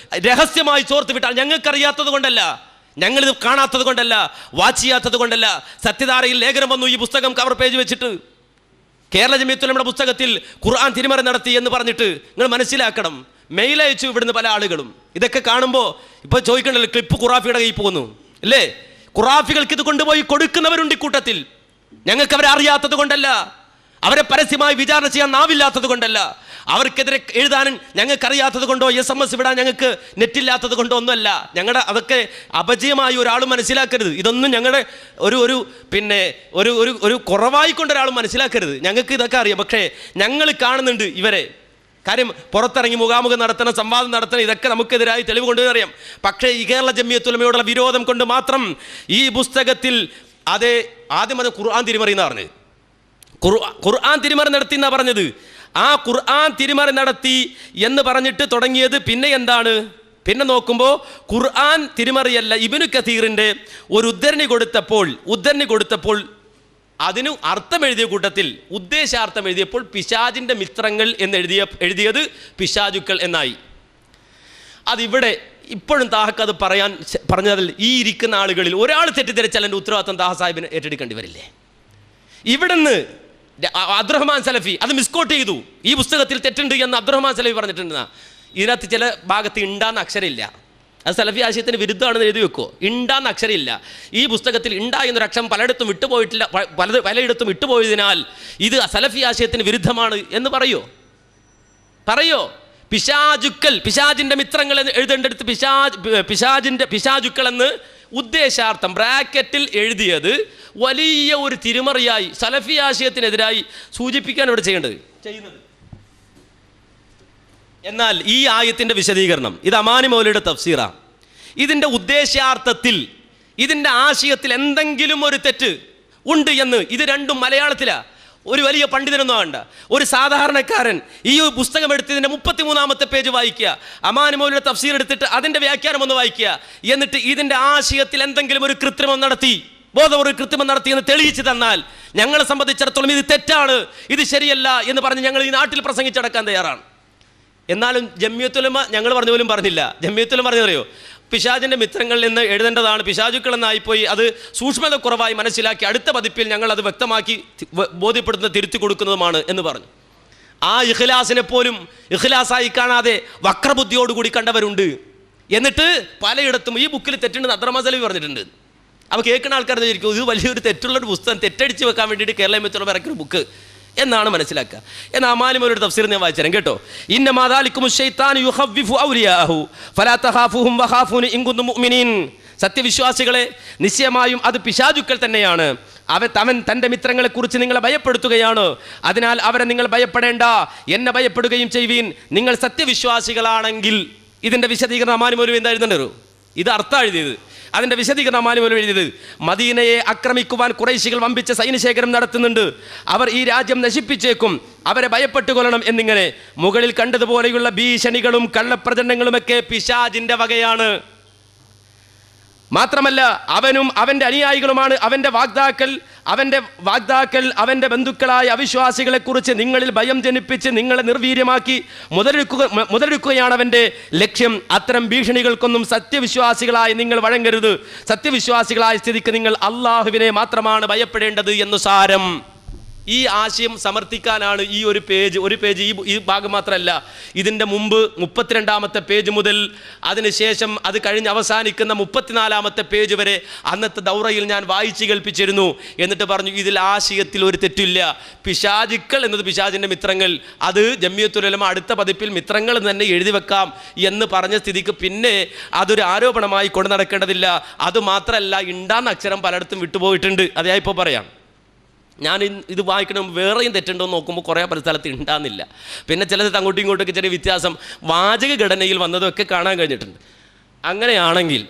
രഹസ്യമായി ചോർത്ത് വിട്ടാൽ ഞങ്ങൾക്കറിയാത്തത് കൊണ്ടല്ല, ഞങ്ങളിത് കാണാത്തത് കൊണ്ടല്ല, വാച്ച് ചെയ്യാത്തത് കൊണ്ടല്ല. സത്യധാരയിൽ ലേഖനം വന്നു, ഈ പുസ്തകം കവർ പേജ് വെച്ചിട്ട് കേരള ജമിയത്തുൽ ഉലമയുടെ പുസ്തകത്തിൽ ഖുർആൻ തിരുമറി നടത്തി എന്ന് പറഞ്ഞിട്ട് നിങ്ങൾ മനസ്സിലാക്കണം. മെയിൽ അയച്ചു ഇവിടുന്ന് പല ആളുകളും. ഇതൊക്കെ കാണുമ്പോൾ ഇപ്പോൾ ചോദിക്കണ്ടല്ലോ, ക്ലിപ്പ് ഖുറാഫിയുടെ കയ്യിൽ പോകുന്നു അല്ലേ? ഖുറാഫികൾക്ക് ഇത് കൊണ്ടുപോയി കൊടുക്കുന്നവരുണ്ട് ഇക്കൂട്ടത്തിൽ. ഞങ്ങൾക്ക് അവരെ അറിയാത്തത് കൊണ്ടല്ല, അവരെ പരസ്യമായി വിചാരണ ചെയ്യാൻ നാവില്ലാത്തത് കൊണ്ടല്ല, അവർക്കെതിരെ എഴുതാനും ഞങ്ങൾക്കറിയാത്തത് കൊണ്ടോ SMS വിടാൻ ഞങ്ങൾക്ക് നെറ്റില്ലാത്തത് കൊണ്ടോ ഒന്നുമല്ല. ഞങ്ങളുടെ അതൊക്കെ അപജയമായി ഒരാളും മനസ്സിലാക്കരുത്. ഇതൊന്നും ഞങ്ങളുടെ ഒരു കുറവായി കൊണ്ട് ഒരാളും മനസ്സിലാക്കരുത്. ഞങ്ങൾക്ക് ഇതൊക്കെ അറിയാം. പക്ഷേ ഞങ്ങൾ കാണുന്നുണ്ട് ഇവരെ. കാര്യം പുറത്തിറങ്ങി മുഖാമുഖം നടത്തണം, സംവാദം നടത്തണം, ഇതൊക്കെ നമുക്കെതിരായി തെളിവ് കൊണ്ടുവരാം. പക്ഷേ ഈ കേരള ജമിയത്തുൽ ഉലമയോടുള്ള വിരോധം കൊണ്ട് മാത്രം ഈ പുസ്തകത്തിൽ ആദ്യം അത് ഖുർആൻ തിരുമറി എന്നാണ് പറഞ്ഞത്. ഖുർആൻ തിരുമറി നടത്തി എന്നാണ് പറഞ്ഞത്. ആ ഖുർആൻ തിരുമറി നടത്തി എന്ന് പറഞ്ഞിട്ട് തുടങ്ങിയത് പിന്നെ എന്താണ്? പിന്നെ നോക്കുമ്പോൾ ഖുർആൻ തിരുമറിയല്ല, ഇബ്നു കസീറിൻ്റെ ഒരു ഉദ്ധരണി കൊടുത്തപ്പോൾ അതിന് അർത്ഥം എഴുതിയ കൂട്ടത്തിൽ ഉദ്ദേശാർത്ഥം എഴുതിയപ്പോൾ പിശാചിൻ്റെ മിത്രങ്ങൾ എന്ന് എഴുതിയത് പിശാചുക്കൾ എന്നായി. അതിവിടെ ഇപ്പോഴും താഹക്ക് അത് പറഞ്ഞതിൽ ഈ ഇരിക്കുന്ന ആളുകളിൽ ഒരാൾ തെറ്റിദ്ധരിച്ചാൽ എൻ്റെ ഉത്തരവാദിത്തം താഹ സാഹിബിന് ഏറ്റെടുക്കേണ്ടി വരില്ലേ? ഇവിടുന്ന് അബ്ദുറഹ്മാൻ സലഫി അത് മിസ്കോട്ട് ചെയ്തു. ഈ പുസ്തകത്തിൽ തെറ്റുണ്ട് എന്ന് അബ്ദുറഹ്മാൻ സലഫി പറഞ്ഞിട്ടുണ്ട്. ഇതിനകത്ത് ചില ഭാഗത്ത് ഇണ്ടാന്ന് അക്ഷരമില്ല. അത് സലഫി ആശയത്തിന് വിരുദ്ധമാണെന്ന് എഴുതി വെക്കോ. ഇണ്ടാന്ന് അക്ഷരമില്ല. ഈ പുസ്തകത്തിൽ ഇണ്ട എന്നൊരു അക്ഷരം പലയിടത്തും വിട്ടുപോയിട്ടില്ല, പലയിടത്തും വിട്ടുപോയതിനാൽ ഇത് സലഫി ആശയത്തിന് വിരുദ്ധമാണ് എന്ന് പറയോ? പിശാജിന്റെ മിത്രങ്ങൾ എന്ന് എഴുതേണ്ടടുത്ത് പിശാചുക്കൾ എന്ന് ഉദ്ദേശാർത്ഥം ബ്രാക്കറ്റിൽ എഴുതിയത് വലിയ ഒരു തിരുമറിയായി സലഫി ആശയത്തിനെതിരായി സൂചിപ്പിക്കാൻ ഇവിടെ ചെയ്യുന്നത്. എന്നാൽ ഈ ആയത്തിന്റെ വിശദീകരണം ഇത് അമാനി മൗലയുടെ തഫ്സീറാണ്. ഇതിന്റെ ഉദ്ദേശാർത്ഥത്തിൽ ഇതിന്റെ ആശയത്തിൽ എന്തെങ്കിലും ഒരു തെറ്റ് ഉണ്ട് എന്ന് ഇത് രണ്ടും മലയാളത്തിലാണ്. ഒരു വലിയ പണ്ഡിതനൊന്നും വേണ്ട, ഒരു സാധാരണക്കാരൻ ഈ പുസ്തകം എടുത്തതിൻ്റെ 33-ാമത്തെ പേജ് വായിക്കുക, അമാനി മൗലയുടെ തഫ്സീർ എടുത്തിട്ട് അതിൻ്റെ വ്യാഖ്യാനം ഒന്ന് വായിക്കുക. എന്നിട്ട് ഇതിൻ്റെ ആശയത്തിൽ എന്തെങ്കിലും ഒരു കൃത്രിമം നടത്തി, ബോധപൂർവ്വം കൃത്രിമം നടത്തി എന്ന് തെളിയിച്ചു തന്നാൽ ഞങ്ങളെ സംബന്ധിച്ചിടത്തോളം ഇത് തെറ്റാണ്, ഇത് ശരിയല്ല എന്ന് പറഞ്ഞ് ഞങ്ങൾ ഈ നാട്ടിൽ പ്രസംഗിച്ചടക്കാൻ തയ്യാറാണ്. എന്നാലും ജമിയത്തുൽ ഉലമ ഞങ്ങൾ പറഞ്ഞ പോലും പറഞ്ഞില്ല. ജമിയത്തുൽ ഉലമ പറഞ്ഞറിയോ? പിശാചിൻ്റെ മിത്രങ്ങളിൽ നിന്ന് എഴുതേണ്ടതാണ്, പിശാചുക്കൾ എന്നായിപ്പോയി, അത് സൂക്ഷ്മത കുറവായി മനസ്സിലാക്കി അടുത്ത പതിപ്പിൽ ഞങ്ങൾ അത് വ്യക്തമാക്കി ബോധ്യപ്പെടുത്തുന്ന തിരുത്തി കൊടുക്കുന്നതുമാണ് എന്ന് പറഞ്ഞു. ആ ഇഖ്ലാസിനെ പോലും ഇഖ്ലാസായി കാണാതെ വക്രബുദ്ധിയോടുകൂടി കണ്ടവരുണ്ട്. എന്നിട്ട് പലയിടത്തും ഈ ബുക്കിൽ തെറ്റുണ്ടെന്ന് അബ്ദുറഹ്മാൻ സലഫി പറഞ്ഞിട്ടുണ്ട്. അപ്പോൾ കേൾക്കുന്ന ആൾക്കാർ വിചാരിക്കും ഇത് വലിയൊരു തെറ്റുള്ളൊരു പുസ്തകം ജമിയത്തുൽ വെക്കാൻ വേണ്ടിയിട്ട് കേരള ജമിയത്തുൽ ഉലമ ഇറക്കിയൊരു ബുക്ക് എന്നാണ് മനസ്സിലാക്കുക. എന്നാൽ അമാനി മൗലയുടെ തഫ്സീർ ഞാൻ വായിച്ചുതരാം കേട്ടോ. ഇന്നമാ ദാലികുമു ശൈത്താനു യുഖവ്വിഫു ഔലിയാഹു ഫലാ തഖാഫൂഹും വഖാഫൂനി ഇൻ കുന്തും മുഅ്മിനീൻ. സത്യവിശ്വാസികളെ നിശ്ചയമായും അത് പിശാചുക്കൾ തന്നെയാണ്. അവൻ തൻ്റെ മിത്രങ്ങളെക്കുറിച്ച് നിങ്ങളെ ഭയപ്പെടുത്തുകയാണ്. അതിനാൽ അവരെ നിങ്ങൾ ഭയപ്പെടേണ്ട, എന്നെ ഭയപ്പെടുകയും ചെയ്യുവീൻ നിങ്ങൾ സത്യവിശ്വാസികളാണെങ്കിൽ. ഇതിൻ്റെ വിശദീകരണം അമാനി മൗലവി എന്താ എഴുതേണ്ടത്? ഇത് അർത്ഥം എഴുതിയത്. അതിൻ്റെ വിശദീകരണം അമാനി മൗലവി എഴുതിയത്, മദീനയെ ആക്രമിക്കുവാൻ ഖുറൈശികൾ വമ്പിച്ച സൈന്യശേഖരം നടത്തുന്നുണ്ട്, അവർ ഈ രാജ്യം നശിപ്പിച്ചേക്കും, അവരെ ഭയപ്പെട്ടുകൊള്ളണം എന്നിങ്ങനെ മുകളിൽ കണ്ടതുപോലെയുള്ള ഭീഷണികളും കള്ളപ്രചരണങ്ങളുമൊക്കെ പിശാചിൻ്റെ വകയാണ്. മാത്രമല്ല അവനും അവൻ്റെ അനുയായികളുമാണ് അവൻ്റെ അവൻ്റെ ബന്ധുക്കളായ അവിശ്വാസികളെക്കുറിച്ച് നിങ്ങളിൽ ഭയം ജനിപ്പിച്ച് നിങ്ങളെ നിർവീര്യമാക്കി മുതലെടുക്കുകയാണ് അവൻ്റെ ലക്ഷ്യം. അത്തരം ഭീഷണികൾക്കൊന്നും സത്യവിശ്വാസികളായി നിങ്ങൾ വഴങ്ങരുത്. സത്യവിശ്വാസികളായ സ്ഥിതിക്ക് നിങ്ങൾ അള്ളാഹുവിനെ മാത്രമാണ് ഭയപ്പെടേണ്ടത് എന്ന് സാരം. ഈ ആശയം സമർത്ഥിക്കാനാണ് ഈ ഒരു പേജ് ഈ ഭാഗം മാത്രമല്ല, ഇതിൻ്റെ മുമ്പ് 32-ാമത്തെ പേജ് മുതൽ അതിനുശേഷം അത് കഴിഞ്ഞ് അവസാനിക്കുന്ന 34-ാമത്തെ പേജ് വരെ അന്നത്തെ ദൗറയിൽ ഞാൻ വായിച്ചു കേൾപ്പിച്ചിരുന്നു. എന്നിട്ട് പറഞ്ഞു ഇതിൽ ആശയത്തിൽ ഒരു തെറ്റില്ല. പിശാചുക്കൾ എന്നത് പിശാചിൻ്റെ മിത്രങ്ങൾ, അത് ജമിയത്തുൽ ഉലമ അടുത്ത പതിപ്പിൽ മിത്രങ്ങൾ തന്നെ എഴുതി വെക്കാം എന്ന് പറഞ്ഞ സ്ഥിതിക്ക് പിന്നെ അതൊരു ആരോപണമായി കൊണ്ടു നടക്കേണ്ടതില്ല. അതുമാത്രമല്ല, ഇണ്ടാന്ന അക്ഷരം പലയിടത്തും വിട്ടുപോയിട്ടുണ്ട്. അത് ഞാൻ ഇപ്പോൾ പറയാം. ഞാൻ ഇത് വായിക്കണം വേറെയും തെറ്റുണ്ടോ എന്ന് നോക്കുമ്പോൾ കുറേ പല സ്ഥലത്ത് ഉണ്ടാകുന്നില്ല. പിന്നെ ചിലത് അങ്ങോട്ടും ഇങ്ങോട്ടൊക്കെ ചെറിയ വ്യത്യാസം വാചക ഘടനയിൽ വന്നതൊക്കെ കാണാൻ കഴിഞ്ഞിട്ടുണ്ട്. അങ്ങനെയാണെങ്കിൽ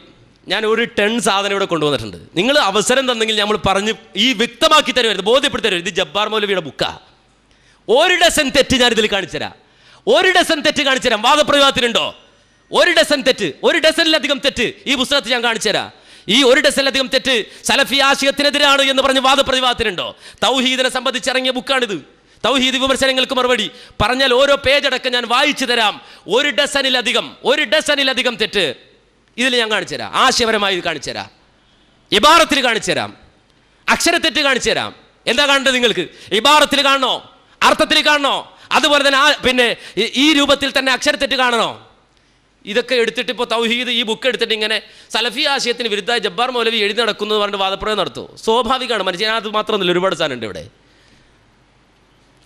ഞാൻ ഒരു ടൺ സാധനം ഇവിടെ കൊണ്ടുവന്നിട്ടുണ്ട്. നിങ്ങൾ അവസരം തന്നെങ്കിൽ നമ്മൾ പറഞ്ഞ് ഈ വ്യക്തമാക്കി തരുമായിരുന്നു, ബോധ്യപ്പെടുത്തി തരുമായിരുന്നു. ഇത് ജബ്ബാർ മൗലവിയുടെ ബുക്കാണ്. ഒരു ഡസൻ തെറ്റ് ഞാനിതിൽ കാണിച്ചുതരാം. വാദപ്രയോഗത്തിനുണ്ടോ? 1 ഡസൻ തെറ്റ്, 1 ഡസനിലധികം തെറ്റ് ഈ പുസ്തകത്തിൽ ഞാൻ കാണിച്ചു തരാം. ഈ 1 ഡസനിലധികം തെറ്റ് സലഫി ആശയത്തിനെതിരാണ് എന്ന് പറഞ്ഞ് വാദപ്രതിവാദത്തിനുണ്ടോ? തൗഹീദിനെ സംബന്ധിച്ചിറങ്ങിയ ബുക്കാണിത്. തൗഹീദ് വിമർശനങ്ങൾക്ക് മറുപടി പറഞ്ഞാൽ ഓരോ പേജ് അടക്കം ഞാൻ വായിച്ചു തരാം. 1 ഡസനിലധികം തെറ്റ് ഇതിൽ ഞാൻ കാണിച്ചു തരാം. ആശയപരമായി ഇത് കാണിച്ചു തരാം, ഇബാറത്തിൽ കാണിച്ചു തരാം, അക്ഷരത്തെറ്റ് കാണിച്ചു തരാം. എന്താ കാണേണ്ടത് നിങ്ങൾക്ക്? ഇബാറത്തിൽ കാണണോ, അർത്ഥത്തിൽ കാണണോ, അതുപോലെ തന്നെ പിന്നെ ഈ രൂപത്തിൽ തന്നെ അക്ഷരത്തെറ്റ് കാണണോ? ഇതൊക്കെ എടുത്തിട്ട് ഇപ്പോൾ തൗഹീദ് ഈ ബുക്ക് എടുത്തിട്ട് ഇങ്ങനെ സലഫി ആശയത്തിന് വിരുദ്ധമായി ജബ്ബാർ മൗലവി എഴുതി നടക്കുന്നു പറഞ്ഞിട്ട് വാദപ്രയോഗം നടത്തുമോ? സ്വാഭാവികമാണ്. മനുഷ്യൻ അത് മാത്രമൊന്നുമില്ല, ഒരുപാട് സാധനമുണ്ട് ഇവിടെ.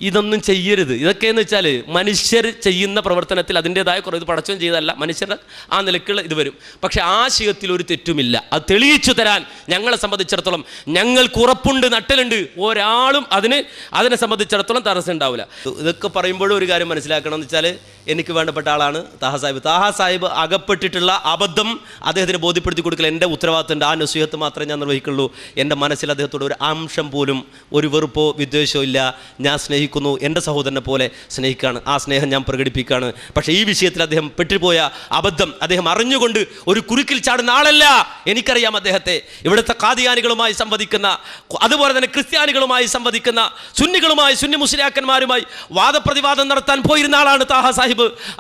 ഇതൊന്നും ചെയ്യരുത്. ഇതൊക്കെയെന്ന് വെച്ചാൽ മനുഷ്യർ ചെയ്യുന്ന പ്രവർത്തനത്തിൽ അതിൻ്റെതായ കുറേ, ഇത് പടച്ചോൻ ചെയ്തതല്ല, മനുഷ്യരുടെ ആ നിലക്കുള്ള ഇത് വരും. പക്ഷെ ആശയത്തിൽ ഒരു തെറ്റുമില്ല. അത് തെളിയിച്ചു തരാൻ ഞങ്ങളെ സംബന്ധിച്ചിടത്തോളം ഞങ്ങൾക്ക് ഉറപ്പുണ്ട്, നട്ടലുണ്ട്. ഒരാളും അതിനെ സംബന്ധിച്ചിടത്തോളം തടസ്സം ഉണ്ടാവില്ല. ഇതൊക്കെ പറയുമ്പോഴും ഒരു കാര്യം മനസ്സിലാക്കണം എന്ന് വെച്ചാൽ, എനിക്ക് വേണ്ടപ്പെട്ട ആളാണ് താഹ സാഹിബ്. താഹ സാഹിബ് അകപ്പെട്ടിട്ടുള്ള അബദ്ധം അദ്ദേഹത്തിന് ബോധ്യപ്പെടുത്തി കൊടുക്കൽ എൻ്റെ ഉത്തരവാദിത്തമുണ്ട്. ആ നസീഹത്ത് മാത്രമേ ഞാൻ നിർവഹിക്കുള്ളൂ. എൻ്റെ മനസ്സിൽ അദ്ദേഹത്തോട് ഒരു അംശം പോലും ഒരു വെറുപ്പോ വിദ്വേഷമോ ഇല്ല. ഞാൻ സ്നേഹിക്കുന്നു, എൻ്റെ സഹോദരനെ പോലെ സ്നേഹിക്കുകയാണ്. ആ സ്നേഹം ഞാൻ പ്രകടിപ്പിക്കുകയാണ്. പക്ഷേ ഈ വിഷയത്തിൽ അദ്ദേഹം പെട്ടുപോയ അബദ്ധം അദ്ദേഹം അറിഞ്ഞുകൊണ്ട് ഒരു കുരുക്കിൽ ചാടുന്ന ആളല്ല. എനിക്കറിയാം അദ്ദേഹത്തെ. ഇവിടുത്തെ ഖാദിയാനികളുമായി സംവദിക്കുന്ന, അതുപോലെ തന്നെ ക്രിസ്ത്യാനികളുമായി സംവദിക്കുന്ന, സുന്നികളുമായി, സുന്നി മുസ്ലിയാക്കന്മാരുമായി വാദപ്രതിവാദം നടത്താൻ പോയിരുന്ന ആളാണ് താഹ സാഹിബ്.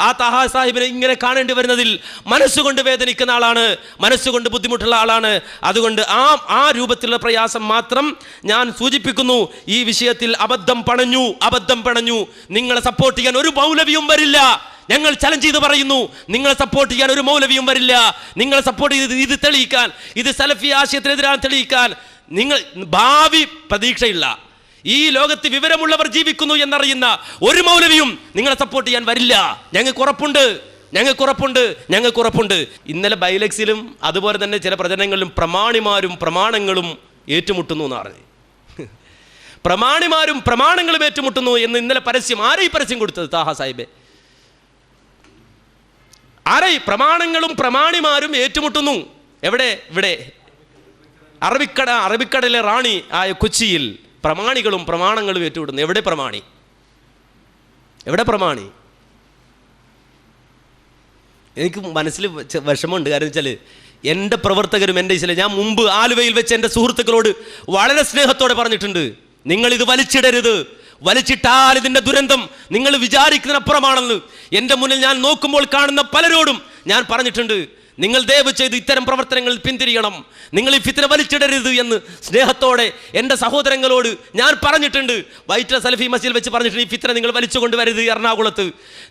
ആ താഹ സാഹിബിനെ ഇങ്ങനെ കാണേണ്ടി വരുന്നതിൽ മനസ്സുകൊണ്ട് വേദനിക്കുന്ന ആളാണ്, മനസ്സുകൊണ്ട് ബുദ്ധിമുട്ടുള്ള ആളാണ്. അതുകൊണ്ട് ആ രൂപത്തിലുള്ള പ്രയാസം മാത്രം ഞാൻ സൂചിപ്പിക്കുന്നു. ഈ വിഷയത്തിൽ അബദ്ധം പണഞ്ഞു. നിങ്ങളെ സപ്പോർട്ട് ചെയ്യാൻ ഒരു മൗലവിയും വരില്ല. ഞങ്ങൾ ചലഞ്ച് ചെയ്ത് പറയുന്നു, നിങ്ങളെ സപ്പോർട്ട് ചെയ്യാൻ ഒരു മൗലവിയും വരില്ല. നിങ്ങളെ സപ്പോർട്ട് ചെയ്ത് ഇത് തെളിയിക്കാൻ, ഇത് സലഫി ആശയത്തിനെതിരാണ് തെളിയിക്കാൻ നിങ്ങൾ ഭാവി പ്രതീക്ഷയില്ല. ഈ ലോകത്ത് വിവരമുള്ളവർ ജീവിക്കുന്നു എന്നറിയുന്ന ഒരു മൗലവിയും നിങ്ങളെ സപ്പോർട്ട് ചെയ്യാൻ വരില്ല. ഞങ്ങൾക്ക് ഉറപ്പുണ്ട്. ഇന്നലെ ബൈലക്സിലും അതുപോലെ തന്നെ ചില പ്രചരണങ്ങളിലും പ്രമാണിമാരും പ്രമാണങ്ങളും ഏറ്റുമുട്ടുന്നു എന്ന് പറഞ്ഞു. പ്രമാണിമാരും പ്രമാണങ്ങളും ഏറ്റുമുട്ടുന്നു എന്ന് ഇന്നലെ പരസ്യം. ആരായി പരസ്യം കൊടുത്തത്? താഹ സാഹിബെ. ആരായി? പ്രമാണങ്ങളും പ്രമാണിമാരും ഏറ്റുമുട്ടുന്നു. എവിടെ? ഇവിടെ അറബിക്കടലിലെ റാണി ആയ കൊച്ചിയിൽ പ്രമാണികളും പ്രമാണങ്ങളും ഏറ്റുമുട്ടുന്നു. എവിടെ പ്രമാണി? എനിക്ക് മനസ്സിൽ വിഷമമുണ്ട്. കാരണം വെച്ചാൽ എൻ്റെ പ്രവർത്തകരും എൻ്റെ ഞാൻ മുമ്പ് ആലുവയിൽ വെച്ച് എൻ്റെ സുഹൃത്തുക്കളോട് വളരെ സ്നേഹത്തോടെ പറഞ്ഞിട്ടുണ്ട്, നിങ്ങളിത് വലിച്ചിടരുത്. വലിച്ചിട്ടാൽ ഇതിൻ്റെ ദുരന്തം നിങ്ങൾ വിചാരിക്കുന്നതിനപ്പുറമാണെന്ന് എൻ്റെ മുന്നിൽ ഞാൻ നോക്കുമ്പോൾ കാണുന്ന പലരോടും ഞാൻ പറഞ്ഞിട്ടുണ്ട്. നിങ്ങൾ ദയവ് ചെയ്ത് ഇത്തരം പ്രവർത്തനങ്ങളിൽ പിന്തിരിയണം, നിങ്ങൾ ഈ ഫിത്ന വലിച്ചിടരുത് എന്ന് സ്നേഹത്തോടെ എൻ്റെ സഹോദരങ്ങളോട് ഞാൻ പറഞ്ഞിട്ടുണ്ട്. വൈറ്റില സലഫി മസ്ജിദിൽ വെച്ച് പറഞ്ഞിട്ടുണ്ട്, ഈ ഫിത്ന നിങ്ങൾ വലിച്ചു കൊണ്ടുവരരുത്, എറണാകുളത്ത്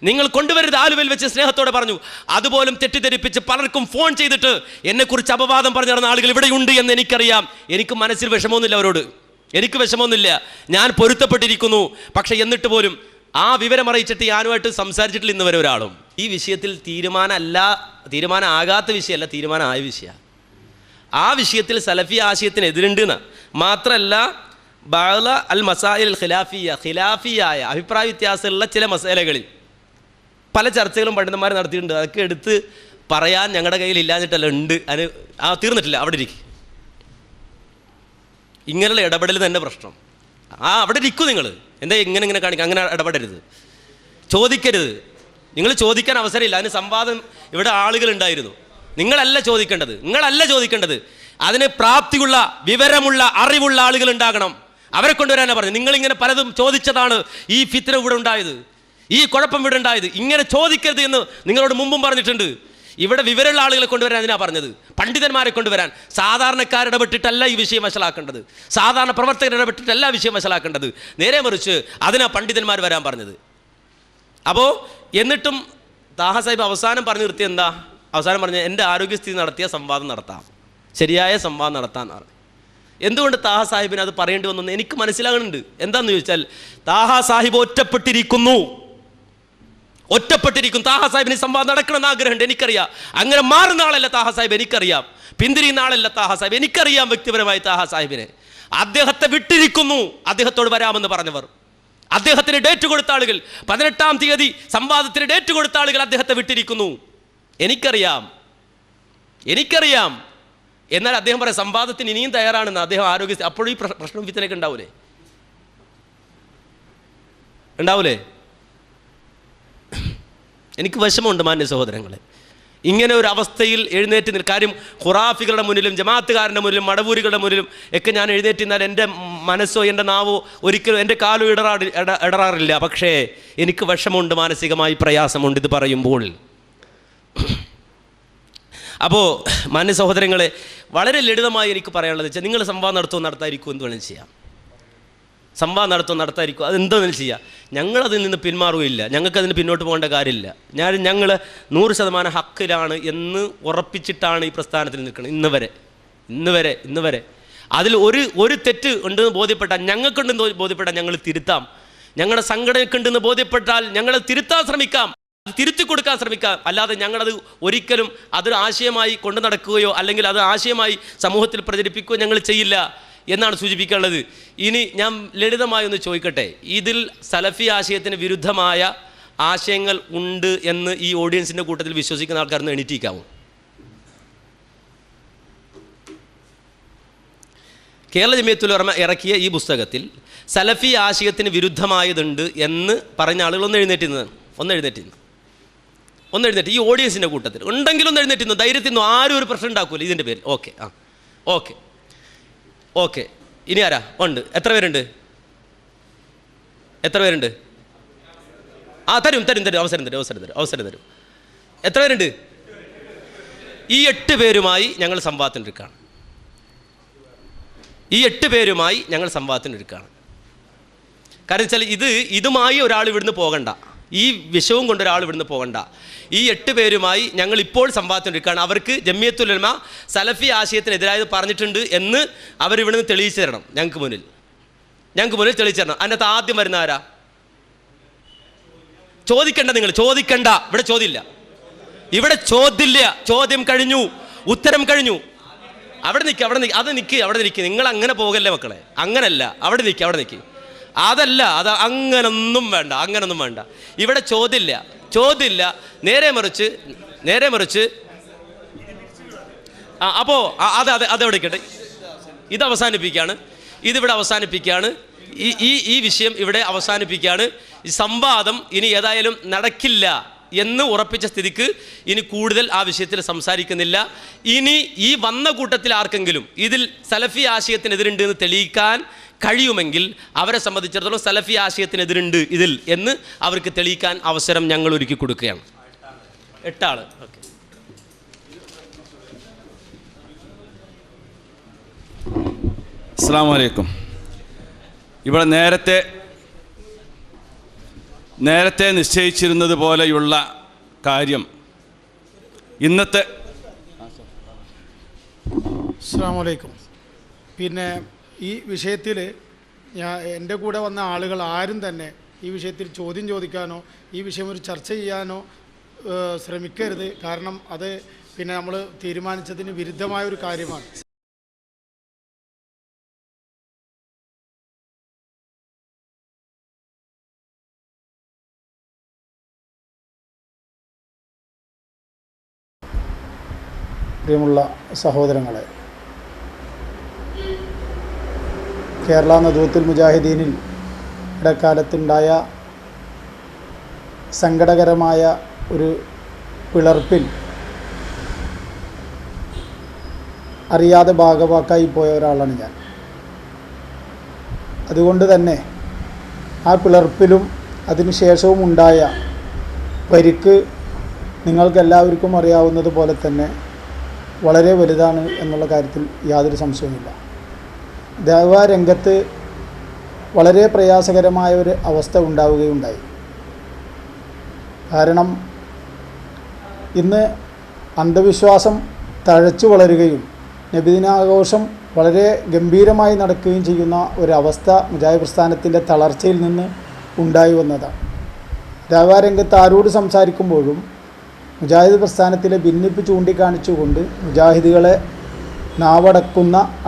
നിങ്ങൾ കൊണ്ടുവരരുത്. ആലുവയിൽ വെച്ച് സ്നേഹത്തോടെ പറഞ്ഞു. അതുപോലും തെറ്റിദ്ധരിപ്പിച്ച് പലർക്കും ഫോൺ ചെയ്തിട്ട് എന്നെക്കുറിച്ച് അപവാദം പറഞ്ഞു നടന്ന ആളുകൾ ഇവിടെയുണ്ട് എന്ന് എനിക്കറിയാം. എനിക്ക് മനസ്സിൽ വിഷമമൊന്നുമില്ല, അവരോട് എനിക്ക് വിഷമമൊന്നുമില്ല. ഞാൻ പൊരുത്തപ്പെട്ടിരിക്കുന്നു. പക്ഷെ എന്നിട്ട് പോലും ആ വിവരം അറിയിച്ചിട്ട് ഞാനുമായിട്ട് സംസാരിച്ചിട്ടില്ല ഇന്ന് വരെ ഒരാളും. ഈ വിഷയത്തിൽ തീരുമാനമാകാത്ത വിഷയമല്ല, തീരുമാനമായ വിഷയമാണ്. ആ വിഷയത്തിൽ സലഫി ആശയത്തിനെതിരുണ്ട് എന്ന് മാത്രമല്ല, ബഅ്ള അൽ മസായിൽ ഖിലാഫിയായ അഭിപ്രായ വ്യത്യാസമുള്ള ചില മസാലകളിൽ പല ചർച്ചകളും പണ്ഡിതന്മാർ നടത്തിയിട്ടുണ്ട്. അതൊക്കെ എടുത്ത് പറയാൻ ഞങ്ങളുടെ കയ്യിൽ ഇല്ലാഞ്ഞിട്ടല്ല, ഉണ്ട്. അതിന് തീർന്നിട്ടില്ല. അവിടെ ഇരിക്കും. ഇങ്ങനെയുള്ള ഇടപെടൽ തന്നെ പ്രശ്നം. അവിടെ ഇരിക്കും. നിങ്ങൾ എന്താ ഇങ്ങനെ കാണിക്കുക? അങ്ങനെ ഇടപെടരുത്, ചോദിക്കരുത്. നിങ്ങൾ ചോദിക്കാൻ അവസരമില്ല. അതിന് സംവാദം ഇവിടെ ആളുകളുണ്ടായിരുന്നു. നിങ്ങളല്ല ചോദിക്കേണ്ടത്. അതിന് പ്രാപ്തിയുള്ള, വിവരമുള്ള, അറിവുള്ള ആളുകൾ ഉണ്ടാകണം. അവരെ കൊണ്ടുവരാനാണ് പറഞ്ഞത്. നിങ്ങളിങ്ങനെ പലതും ചോദിച്ചതാണ് ഈ ഫിത്ന ഇവിടെ ഉണ്ടായത്, ഈ കുഴപ്പം ഇവിടെ ഉണ്ടായത്. ഇങ്ങനെ ചോദിക്കരുത് എന്ന് നിങ്ങളോട് മുമ്പും പറഞ്ഞിട്ടുണ്ട്. ഇവിടെ വിവരമുള്ള ആളുകളെ കൊണ്ടുവരാൻ അതിനാണ് പറഞ്ഞത്, പണ്ഡിതന്മാരെ കൊണ്ടുവരാൻ. സാധാരണക്കാരിടപെട്ടിട്ടല്ല ഈ വിഷയം വഷളാക്കേണ്ടത്, സാധാരണ പ്രവർത്തകരിടപെട്ടിട്ടല്ല വിഷയം വഷളാക്കേണ്ടത്. നേരെ മറിച്ച് അതിനാ പണ്ഡിതന്മാർ വരാൻ പറഞ്ഞത്. അപ്പോൾ എന്നിട്ടും താഹ സാഹിബ് അവസാനം പറഞ്ഞു നിർത്തി എന്താ? അവസാനം പറഞ്ഞ എൻ്റെ ആരോഗ്യസ്ഥിതി നടത്തിയ സംവാദം നടത്താം, ശരിയായ സംവാദം നടത്താമെന്ന് പറഞ്ഞു. എന്തുകൊണ്ട് താഹ സാഹിബിന് അത് പറയേണ്ടി വന്നെന്ന് എനിക്ക് മനസ്സിലാകുന്നുണ്ട്. എന്താണെന്ന് ചോദിച്ചാൽ, താഹ സാഹിബ് ഒറ്റപ്പെട്ടിരിക്കുന്നു. താഹ സാഹിബിന് സംവാദം നടക്കണമെന്ന് ആഗ്രഹമുണ്ട്, എനിക്കറിയാം. അങ്ങനെ മാറുന്ന ആളല്ല താഹ സാഹിബ്, എനിക്കറിയാം. പിന്തിരിയുന്ന ആളല്ല താഹ സാഹിബ്, എനിക്കറിയാം വ്യക്തിപരമായി താഹ സാഹിബിനെ. അദ്ദേഹത്തെ വിട്ടിരിക്കുന്നു. അദ്ദേഹത്തോട് വരാമെന്ന് പറഞ്ഞവർ, അദ്ദേഹത്തിന് ഡേറ്റ് കൊടുത്ത ആളുകൾ, 18-ാം തീയതി സംവാദത്തിന് ഡേറ്റ് കൊടുത്ത ആളുകൾ അദ്ദേഹത്തെ വിട്ടിരിക്കുന്നു. എനിക്കറിയാം. എന്നാൽ അദ്ദേഹം പറയാം സംവാദത്തിന് ഇനിയും തയ്യാറാണെന്ന്. അദ്ദേഹം ആരോഗ്യ, അപ്പോഴും ഈ പ്രശ്നം ഫിത്നയൊക്കെ ഉണ്ടാവൂലേ? എനിക്ക് വിഷമമുണ്ട് മാന്യ സഹോദരങ്ങളെ. ഇങ്ങനെ ഒരു അവസ്ഥയിൽ എഴുന്നേറ്റ് കാര്യം ഖുറാഫികളുടെ മുന്നിലും ജമാഅത്തുകാരൻ്റെ മുന്നിലും മടവൂരികളുടെ മുന്നിലും ഒക്കെ ഞാൻ എഴുന്നേറ്റ് നിന്നാൽ എൻ്റെ മനസ്സോ എൻ്റെ നാവോ ഒരിക്കലും എൻ്റെ കാലോ ഇടറാറില്ല. പക്ഷേ എനിക്ക് വിഷമമുണ്ട്, മാനസികമായി പ്രയാസമുണ്ട് ഇത് പറയുമ്പോൾ. അപ്പോൾ മാന്യ സഹോദരങ്ങളെ, വളരെ ലളിതമായി എനിക്ക് പറയാനുള്ളത് വെച്ചാൽ നിങ്ങൾ സംവാദം നടത്താതിരിക്കും, എന്ത് വേണമെങ്കിലും ചെയ്യാം. സംവാദം നടത്താതിരിക്കും, അതെന്താണെന്ന് ചെയ്യാം. ഞങ്ങളതിൽ നിന്ന് പിന്മാറുകയില്ല, ഞങ്ങൾക്കതിന് പിന്നോട്ട് പോകേണ്ട കാര്യമില്ല. ഞങ്ങൾ 100% ഹക്കിലാണ് എന്ന് ഉറപ്പിച്ചിട്ടാണ് ഈ പ്രസ്ഥാനത്തിൽ നിൽക്കുന്നത് ഇന്ന് വരെ. അതിൽ ഒരു തെറ്റ് ഉണ്ടെന്ന് ബോധ്യപ്പെട്ടാൽ, ഞങ്ങൾക്കുണ്ടെന്ന് ബോധ്യപ്പെട്ടാൽ ഞങ്ങൾ തിരുത്താം. ഞങ്ങളുടെ സംഘടനയ്ക്കുണ്ടെന്ന് ബോധ്യപ്പെട്ടാൽ ഞങ്ങൾ തിരുത്താൻ ശ്രമിക്കാം, തിരുത്തി കൊടുക്കാൻ ശ്രമിക്കാം. അല്ലാതെ ഞങ്ങളത് ഒരിക്കലും അതൊരു ആശയമായി കൊണ്ടു നടക്കുകയോ അല്ലെങ്കിൽ അത് ആശയമായി സമൂഹത്തിൽ പ്രചരിപ്പിക്കുകയോ ഞങ്ങൾ ചെയ്യില്ല എന്നാണ് സൂചിപ്പിക്കാനുള്ളത്. ഇനി ഞാൻ ലളിതമായി ഒന്ന് ചോദിക്കട്ടെ, ഇതിൽ സലഫി ആശയത്തിന് വിരുദ്ധമായ ആശയങ്ങൾ ഉണ്ട് എന്ന് ഈ ഓഡിയൻസിൻ്റെ കൂട്ടത്തിൽ വിശ്വസിക്കുന്ന ആൾക്കാരൊന്ന് എണീറ്റിരിക്കാമോ? കേരള ജമിയത്തുൽ ഉലമ ഇറക്കിയ ഈ പുസ്തകത്തിൽ സലഫി ആശയത്തിന് വിരുദ്ധമായതുണ്ട് എന്ന് പറഞ്ഞ ആളുകൾ ഒന്ന് എഴുന്നേറ്റ് ഈ ഓഡിയൻസിൻ്റെ കൂട്ടത്തിൽ ഉണ്ടെങ്കിലും ഒന്ന് എഴുന്നേറ്റ് ധൈര്യത്തിൽ ആരും ഒരു പ്രശ്നം ഉണ്ടാക്കൂല ഇതിൻ്റെ പേരിൽ. ഓക്കെ ഇനി ആരാ ഉണ്ട്? എത്ര പേരുണ്ട്? തരും അവസരം തരും. എത്ര പേരുണ്ട്? ഈ 8 പേരുമായി ഞങ്ങൾ സംവാദത്തിനെടുക്കുകയാണ്. കാരണം വെച്ചാൽ ഇതുമായി ഒരാൾ ഇവിടുന്ന് പോകണ്ട, ഈ വിഷയവും കൊണ്ട് ഒരാൾ ഇവിടുന്ന് പോകണ്ട. ഈ 8 പേരുമായി ഞങ്ങൾ ഇപ്പോൾ സംവാദത്തിനെടുക്കുകയാണ്. അവർക്ക് ജമിയത്തുൽ ഉലമ സലഫി ആശയത്തിനെതിരായത് പറഞ്ഞിട്ടുണ്ട് എന്ന് അവരിവിടുന്ന് തെളിയിച്ചു തരണം. ഞങ്ങൾക്ക് മുന്നിൽ തെളിയിച്ചു തരണം. അതിനകത്ത് ആദ്യം വരുന്ന ആരാ? നിങ്ങൾ ചോദിക്കണ്ട. ഇവിടെ ചോദ്യം കഴിഞ്ഞു, ഉത്തരം കഴിഞ്ഞു. അവിടെ നിൽക്ക്. നിങ്ങൾ അങ്ങനെ പോകല്ലേ മക്കളെ, അങ്ങനല്ല. അവിടെ നിൽക്ക്. അതല്ല, അങ്ങനൊന്നും വേണ്ട. ഇവിടെ ചോദ്യമില്ല. നേരെ മറിച്ച് അപ്പോൾ അതെവിടെ ഇരിക്കട്ടെ. ഇതിവിടെ അവസാനിപ്പിക്കുകയാണ്. ഈ വിഷയം ഇവിടെ അവസാനിപ്പിക്കുകയാണ്. ഈ സംവാദം ഇനി ഏതായാലും നടക്കില്ല എന്ന് ഉറപ്പിച്ച സ്ഥിതിക്ക് ഇനി കൂടുതൽ ആ വിഷയത്തിൽ സംസാരിക്കുന്നില്ല. ഇനി ഈ വന്ന കൂട്ടത്തിൽ ആർക്കെങ്കിലും ഇതിൽ സലഫി ആശയത്തിനെതിരുണ്ട് എന്ന് തെളിയിക്കാൻ കഴിയുമെങ്കിൽ അവരെ സംബന്ധിച്ചിടത്തോളം സലഫി ആശയത്തിനെതിരുണ്ട് ഇതിൽ എന്ന് അവർക്ക് തെളിയിക്കാൻ അവസരം ഞങ്ങൾ ഒരുക്കി കൊടുക്കുകയാണ്. 8 ആള്. ഓക്കെ. അസ്സലാമു അലൈക്കും. ഇവിടെ നേരത്തെ നിശ്ചയിച്ചിരുന്നത് പോലെയുള്ള കാര്യം ഇന്നത്തെ അസ്സലാമു അലൈക്കും. പിന്നെ ഈ വിഷയത്തിൽ എൻ്റെ കൂടെ വന്ന ആളുകൾ ആരും തന്നെ ഈ വിഷയത്തിൽ ചോദ്യം ചോദിക്കാനോ ഈ വിഷയം ഒരു ചർച്ച ചെയ്യാനോ ശ്രമിക്കരുത്. കാരണം അത് പിന്നെ നമ്മൾ തീരുമാനിച്ചതിന് വിരുദ്ധമായ ഒരു കാര്യമാണ്. പ്രിയമുള്ള സഹോദരങ്ങളെ, കേരള നദുവത്തുൽ മുജാഹിദീനിൽ ഇടക്കാലത്തുണ്ടായ സങ്കടകരമായ ഒരു പിളർപ്പിൽ അറിയാതെ ഭാഗവാക്കായി പോയ ഒരാളാണ് ഞാൻ. അതുകൊണ്ട് തന്നെ ആ പിളർപ്പിലും അതിനുശേഷവും ഉണ്ടായ പരിക്ക് നിങ്ങൾക്കെല്ലാവർക്കും അറിയാവുന്നത് പോലെ തന്നെ വളരെ വലുതാണ് എന്നുള്ള കാര്യത്തിൽ യാതൊരു സംശയവുമില്ല. ദഅ്വാ രംഗത്ത് വളരെ പ്രയാസകരമായ ഒരു അവസ്ഥ ഉണ്ടാവുകയുണ്ടായി. കാരണം ഇന്ന് അന്ധവിശ്വാസം തഴച്ചു വളരുകയും നബിദിനാഘോഷം വളരെ ഗംഭീരമായി നടക്കുകയും ചെയ്യുന്ന ഒരവസ്ഥ മുജാഹിദ് പ്രസ്ഥാനത്തിൻ്റെ തളർച്ചയിൽ നിന്ന് ഉണ്ടായി വന്നതാണ്. ദഅ്വാ രംഗത്ത് ആരോട് സംസാരിക്കുമ്പോഴും മുജാഹിദ് പ്രസ്ഥാനത്തിലെ ഭിന്നിപ്പ് ചൂണ്ടിക്കാണിച്ചുകൊണ്ട് മുജാഹിദുകളെ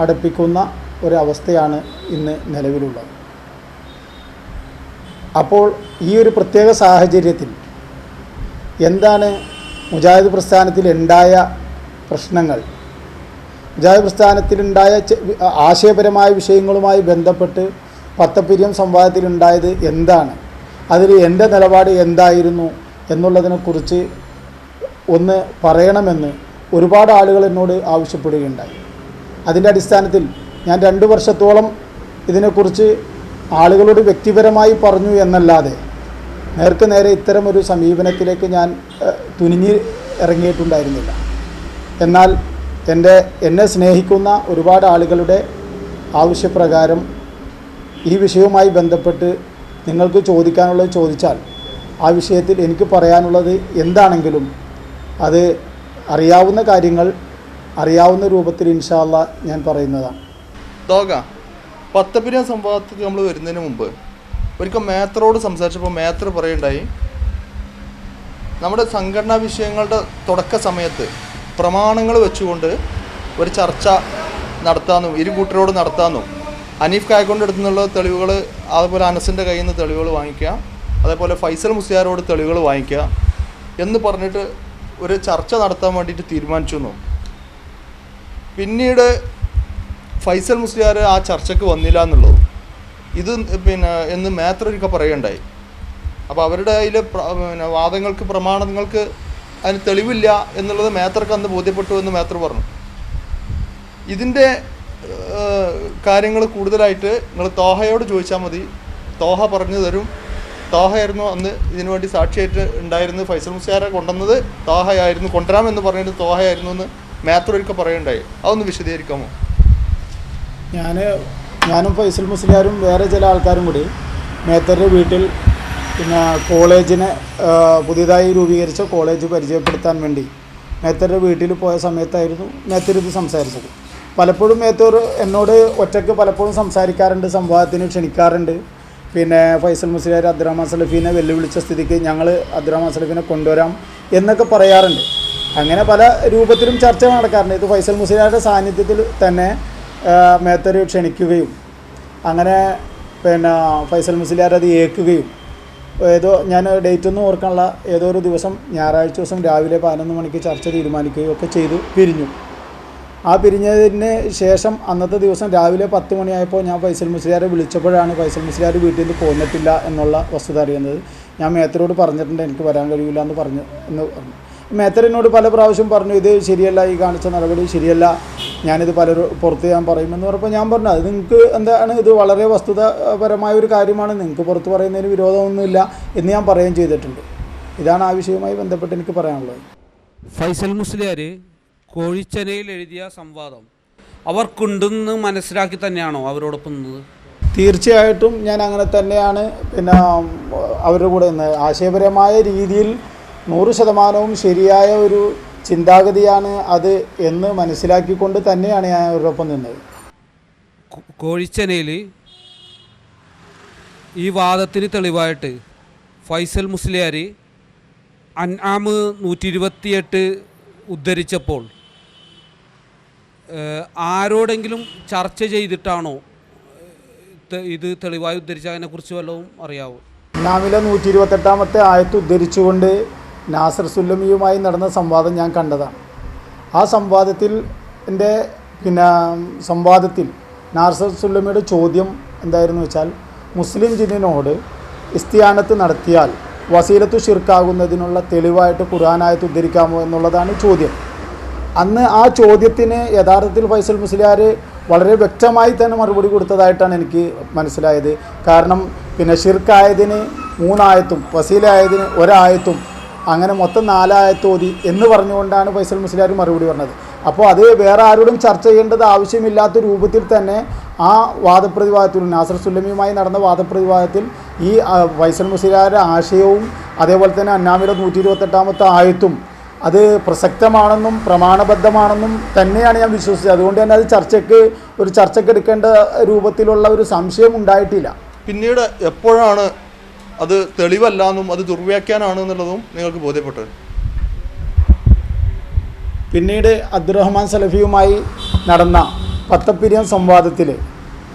അടപ്പിക്കുന്ന ഒരവസ്ഥയാണ് ഇന്ന് നിലവിലുള്ളത്. അപ്പോൾ ഈ ഒരു പ്രത്യേക സാഹചര്യത്തിൽ എന്താണ് മുജാഹിദ് പ്രസ്ഥാനത്തിലുണ്ടായ പ്രശ്നങ്ങൾ, മുജാഹിദ് പ്രസ്ഥാനത്തിലുണ്ടായ ആശയപരമായ വിഷയങ്ങളുമായി ബന്ധപ്പെട്ട് പത്തപ്പിരിയം സംവാദത്തിലുണ്ടായത് എന്താണ്, അതിൽ എൻ്റെ നിലപാട് എന്തായിരുന്നു എന്നുള്ളതിനെക്കുറിച്ച് ഒന്ന് പറയണമെന്ന് ഒരുപാട് ആളുകൾ എന്നോട് ആവശ്യപ്പെടുകയുണ്ടായി. അതിൻ്റെ അടിസ്ഥാനത്തിൽ ഞാൻ 2 വർഷത്തോളം ഇതിനെക്കുറിച്ച് ആളുകളോട് വ്യക്തിപരമായി പറഞ്ഞു എന്നല്ലാതെ നേർക്ക് നേരെ ഇത്തരമൊരു സമീപനത്തിലേക്ക് ഞാൻ തുനിഞ്ഞ് ഇറങ്ങിയിട്ടുണ്ടായിരുന്നില്ല. എന്നാൽ എന്നെ സ്നേഹിക്കുന്ന ഒരുപാട് ആളുകളുടെ ആവശ്യപ്രകാരം ഈ വിഷയവുമായി ബന്ധപ്പെട്ട് നിങ്ങൾക്ക് ചോദിക്കാനുള്ളത് ചോദിച്ചാൽ ആ വിഷയത്തിൽ എനിക്ക് പറയാനുള്ളത് എന്താണെങ്കിലും അത് അറിയാവുന്ന കാര്യങ്ങൾ അറിയാവുന്ന രൂപത്തിൽ ഇൻഷാ അല്ലാഹ് ഞാൻ പറയുന്നതാണ്. പത്തപ്പിരിയ സംഭവത്തിൽ നമ്മൾ വരുന്നതിന് മുമ്പ് ഒരിക്കൽ മേത്തറോട് സംസാരിച്ചപ്പോൾ മേത്തർ പറയുണ്ടായി, നമ്മുടെ സംഘടനാ വിഷയങ്ങളുടെ തുടക്ക സമയത്ത് പ്രമാണങ്ങൾ വെച്ചുകൊണ്ട് ഒരു ചർച്ച നടത്താമെന്നും ഇരു കൂട്ടരോട് നടത്താമെന്നും ഹനീഫ് കായക്കൊണ്ട അടുത്തു നിന്നുള്ള തെളിവുകൾ, അതുപോലെ അനസിൻ്റെ കയ്യിൽ നിന്ന് തെളിവുകൾ വാങ്ങിക്കുക, അതേപോലെ ഫൈസൽ മുസ്ലിയാരോട് തെളിവുകൾ വാങ്ങിക്കുക എന്ന് പറഞ്ഞിട്ട് ഒരു ചർച്ച നടത്താൻ വേണ്ടിയിട്ട് തീരുമാനിച്ചു. പിന്നീട് ഫൈസൽ മുസ്ലിയാർ ആ ചർച്ചയ്ക്ക് വന്നില്ല എന്നുള്ളത് ഇത് എന്ന് മേത്രൊക്കെ പറയുകയുണ്ടായി. അപ്പോൾ അവരുടെ അതിൽ വാദങ്ങൾക്ക് പ്രമാണങ്ങൾക്ക് അതിന് തെളിവില്ല എന്നുള്ളത് മേത്രക്ക് അന്ന് ബോധ്യപ്പെട്ടു എന്ന് മേത്ര പറഞ്ഞു. ഇതിൻ്റെ കാര്യങ്ങൾ കൂടുതലായിട്ട് നിങ്ങൾ തോഹയോട് ചോദിച്ചാൽ മതി, തോഹ പറഞ്ഞു തരും. തോഹയായിരുന്നു അന്ന് ഇതിനു വേണ്ടി സാക്ഷിയായിട്ട് ഉണ്ടായിരുന്നത്. ഫൈസൽ മുസ്ലിയാരെ കൊണ്ടുവന്നത് തോഹയായിരുന്നു, കൊണ്ടുവരാമെന്ന് പറഞ്ഞിട്ട് തോഹയായിരുന്നു എന്ന് മേത്രൊക്കെ പറയുകയുണ്ടായി. അതൊന്ന് വിശദീകരിക്കാമോ? ഞാനും ഫൈസൽ മുസ്ലിയാരും വേറെ ചില ആൾക്കാരും കൂടി മേത്തരുടെ വീട്ടിൽ പിന്നെ കോളേജിനെ പുതിയതായി രൂപീകരിച്ച കോളേജ് പരിചയപ്പെടുത്താൻ വേണ്ടി മേത്തരുടെ വീട്ടിൽ പോയ സമയത്തായിരുന്നു മേത്തർ ഇത് സംസാരിച്ചത്. പലപ്പോഴും മേത്തൂർ എന്നോട് ഒറ്റയ്ക്ക് പലപ്പോഴും സംസാരിക്കാറുണ്ട്, സംവാദത്തിന് ക്ഷണിക്കാറുണ്ട്. പിന്നെ ഫൈസൽ മുസ്ലിയാർ അബ്ദുറഹ്മാൻ സലഫീനെ വെല്ലുവിളിച്ച സ്ഥിതിക്ക് ഞങ്ങൾ അബ്ദുറഹ്മാൻ സലഫീനെ കൊണ്ടുവരാം എന്നൊക്കെ പറയാറുണ്ട്. അങ്ങനെ പല രൂപത്തിലും ചർച്ച നടക്കാറുണ്ട്. ഇത് ഫൈസൽ മുസ്ലിയാരുടെ സാന്നിധ്യത്തിൽ തന്നെ മേത്തർ ക്ഷണിക്കുകയും അങ്ങനെ പിന്നെ ഫൈസൽ മുസ്ലിയാർ അത് ഏൽക്കുകയും ഞാൻ ഡേറ്റൊന്നും ഓർക്കാനുള്ള ഏതോ ഒരു ദിവസം ഞായറാഴ്ച ദിവസം രാവിലെ 11 മണിക്ക് ചർച്ച തീരുമാനിക്കുകയും ഒക്കെ ചെയ്തു പിരിഞ്ഞു. ആ പിരിഞ്ഞതിന് ശേഷം അന്നത്തെ ദിവസം രാവിലെ 10 മണിയായപ്പോൾ ഞാൻ ഫൈസൽ മുസ്ലിയാരെ വിളിച്ചപ്പോഴാണ് ഫൈസൽ മുസ്ലിയാർ വീട്ടിൽ നിന്ന് പോന്നിട്ടില്ല എന്നുള്ള വസ്തുത അറിയുന്നത്. ഞാൻ മേത്തരോട് പറഞ്ഞിട്ടുണ്ട് എനിക്ക് വരാൻ കഴിയില്ല എന്ന് പറഞ്ഞു. മേത്തറിനോട് പല പ്രാവശ്യം പറഞ്ഞു ഇത് ശരിയല്ല, ഈ കാണിച്ച നടപടി ശരിയല്ല, ഞാനിത് പലരും പുറത്ത് ഞാൻ പറയുമെന്ന് പറഞ്ഞപ്പോൾ ഞാൻ പറഞ്ഞു അത് നിങ്ങൾക്ക് എന്താണ്, ഇത് വളരെ വസ്തുതാപരമായ ഒരു കാര്യമാണ്, നിങ്ങൾക്ക് പുറത്ത് പറയുന്നതിന് വിരോധമൊന്നുമില്ല എന്ന് ഞാൻ പറയുകയും ചെയ്തിട്ടുണ്ട്. ഇതാണ് ആ വിഷയവുമായി ബന്ധപ്പെട്ട് എനിക്ക് പറയാനുള്ളത്. ഫൈസൽ മുസ്ലിയാർ കോഴിച്ചനയിൽ എഴുതിയ സംവാദം അവർക്കുണ്ടെന്ന് മനസ്സിലാക്കി തന്നെയാണോ അവരോടൊപ്പം നിന്നത്? തീർച്ചയായിട്ടും ഞാൻ അങ്ങനെ തന്നെയാണ് പിന്നെ അവരുടെ കൂടെ നിന്ന് ആശയപരമായ രീതിയിൽ 100% ശരിയായ ഒരു ചിന്താഗതിയാണ് അത് എന്ന് മനസ്സിലാക്കിക്കൊണ്ട് തന്നെയാണ് ഞാൻ അവരോടൊപ്പം നിന്നത്. കോഴിച്ചനയിൽ ഈ വാദത്തിന് തെളിവായിട്ട് ഫൈസൽ മുസ്ലിയാർ അൻആം 128 ഉദ്ധരിച്ചപ്പോൾ ആരോടെങ്കിലും ചർച്ച ചെയ്തിട്ടാണോ ഇത് തെളിവായി ഉദ്ധരിച്ചതിനെക്കുറിച്ച് വല്ലതും അറിയാവോ? അൻആമിലെ 128 ആയത്ത് ഉദ്ധരിച്ചുകൊണ്ട് നാസർ സുല്ലമിയുമായി നടന്ന സംവാദം ഞാൻ കണ്ടതാണ്. ആ സംവാദത്തിൽ നാസർ സുല്ലമിയുടെ ചോദ്യം എന്തായിരുന്നു വെച്ചാൽ, മുസ്ലിം ജിന്നിനോട് ഇസ്തിയാനത്ത് നടത്തിയാൽ വസീലത്തു ഷിർക്കാകുന്നതിനുള്ള തെളിവായിട്ട് ഖുർആനായത്ത് ഉദ്ധരിക്കാമോ എന്നുള്ളതാണ് ചോദ്യം. അന്ന് ആ ചോദ്യത്തിന് യഥാർത്ഥത്തിൽ ഫൈസൽ മുസ്ലിയാർ വളരെ വ്യക്തമായി തന്നെ മറുപടി കൊടുത്തതായിട്ടാണ് എനിക്ക് മനസ്സിലായത്. കാരണം ഷിർക്കായതിന് 3 ആയത്തും വസീലയായതിന് 1 ആയത്തും അങ്ങനെ മൊത്തം 4 ആയത്ത് ഓതി എന്ന് പറഞ്ഞുകൊണ്ടാണ് ഫൈസൽ മുസ്ലിയാർ മറുപടി പറഞ്ഞത്. അപ്പോൾ അത് വേറെ ആരോടും ചർച്ച ചെയ്യേണ്ടത് ആവശ്യമില്ലാത്ത രൂപത്തിൽ തന്നെ ആ വാദപ്രതിവാദത്തിൽ നാസർ സുല്ലമിയുമായി നടന്ന വാദപ്രതിവാദത്തിൽ ഈ ഫൈസൽ മുസ്ലിയാരുടെ ആശയവും അതേപോലെ തന്നെ അൻആമിലെ 128 ആയത്തും അത് പ്രസക്തമാണെന്നും പ്രമാണബദ്ധമാണെന്നും തന്നെയാണ് ഞാൻ വിശ്വസിച്ചത്. അതുകൊണ്ട് തന്നെ അത് ചർച്ചയ്ക്ക് എടുക്കേണ്ട രൂപത്തിലുള്ള ഒരു സംശയം ഉണ്ടായിട്ടില്ല. പിന്നീട് എപ്പോഴാണ് അത് തെളിവല്ലാന്നും അത് ദുർവ്യാഖ്യാനാണ് എന്നുള്ളതും നിങ്ങൾക്ക് ബോധ്യപ്പെട്ടത്? പിന്നീട് അബ്ദുറഹ്മാൻ സലഫിയുമായി നടന്ന പത്തപ്പിരിയം സംവാദത്തിൽ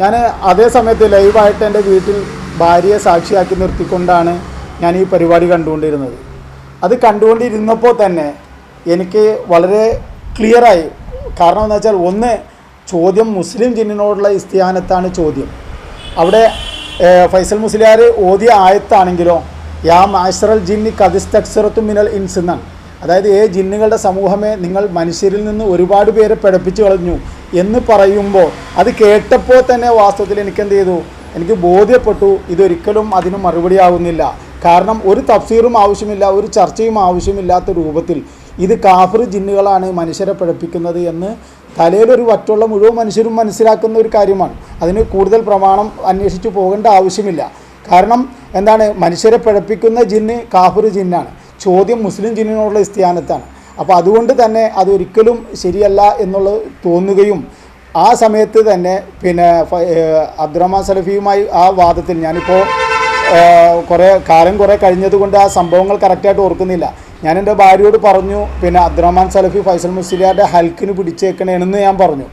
ഞാൻ അതേ സമയത്ത് ലൈവായിട്ട് എൻ്റെ വീട്ടിൽ ഭാര്യയെ സാക്ഷിയാക്കി നിർത്തിക്കൊണ്ടാണ് ഞാൻ ഈ പരിപാടി കണ്ടുകൊണ്ടിരുന്നത്. അത് കണ്ടുകൊണ്ടിരുന്നപ്പോൾ തന്നെ എനിക്ക് വളരെ ക്ലിയറായി. കാരണം എന്താ വെച്ചാൽ, ഒന്ന് ചോദ്യം മുസ്ലിം ജിന്നിനോടുള്ള ഇസ്തിയാനത്താണ് ചോദ്യം. അവിടെ ഫൈസൽ മുസ്ലിയാർ ഓതിയ ആയത്താണെങ്കിലോ യാ മാശറൽ ജിന്നി കദിസ്തക്സറത്തു മിനൽ ഇൻസ് എന്നാണ്. അതായത് ജിന്നുകളുടെ സമൂഹമേ നിങ്ങൾ മനുഷ്യരിൽ നിന്ന് ഒരുപാട് പേരെ പിഴപ്പിച്ച് കളഞ്ഞു എന്ന് പറയുമ്പോൾ അത് കേട്ടപ്പോൾ തന്നെ വാസ്തവത്തിൽ എനിക്കെന്ത് ചെയ്തു, എനിക്ക് ബോധ്യപ്പെട്ടു ഇതൊരിക്കലും അതിന് മറുപടി ആവുന്നില്ല. കാരണം ഒരു തഫ്സീറും ആവശ്യമില്ല, ഒരു ചർച്ചയും ആവശ്യമില്ലാത്ത രൂപത്തിൽ ഇത് കാഫിർ ജിന്നുകളാണ് മനുഷ്യരെ പിഴപ്പിക്കുന്നത് എന്ന് തലയിലൊരു വറ്റുള്ള മുഴുവൻ മനുഷ്യരും മനസ്സിലാക്കുന്ന ഒരു കാര്യമാണ്. അതിന് കൂടുതൽ പ്രമാണം അന്വേഷിച്ച് പോകേണ്ട ആവശ്യമില്ല. കാരണം എന്താണ്, മനുഷ്യരെ പിഴപ്പിക്കുന്ന ജിന്ന് കാഫിർ ജിന്നാണ്. ചോദ്യം മുസ്ലിം ജിന്നിനോടുള്ള ഇസ്തിയാനത്താണ്. അപ്പോൾ അതുകൊണ്ട് തന്നെ അതൊരിക്കലും ശരിയല്ല എന്നുള്ളത് തോന്നുകയും ആ സമയത്ത് തന്നെ പിന്നെ അബ്ദുറഹ്മാൻ സലഫിയുമായി ആ വാദത്തിൽ ഞാനിപ്പോൾ കുറേ കഴിഞ്ഞതുകൊണ്ട് ആ സംഭവങ്ങൾ കറക്റ്റായിട്ട് ഓർക്കുന്നില്ല. ഞാൻ എൻ്റെ ഭാര്യയോട് പറഞ്ഞു, പിന്നെ അബ്ദുറഹ്മാൻ സലഫി ഫൈസൽ മുസ്ലിയാരുടെ ഹൽക്കിന് പിടിച്ചേക്കണമെന്ന് ഞാൻ പറഞ്ഞു.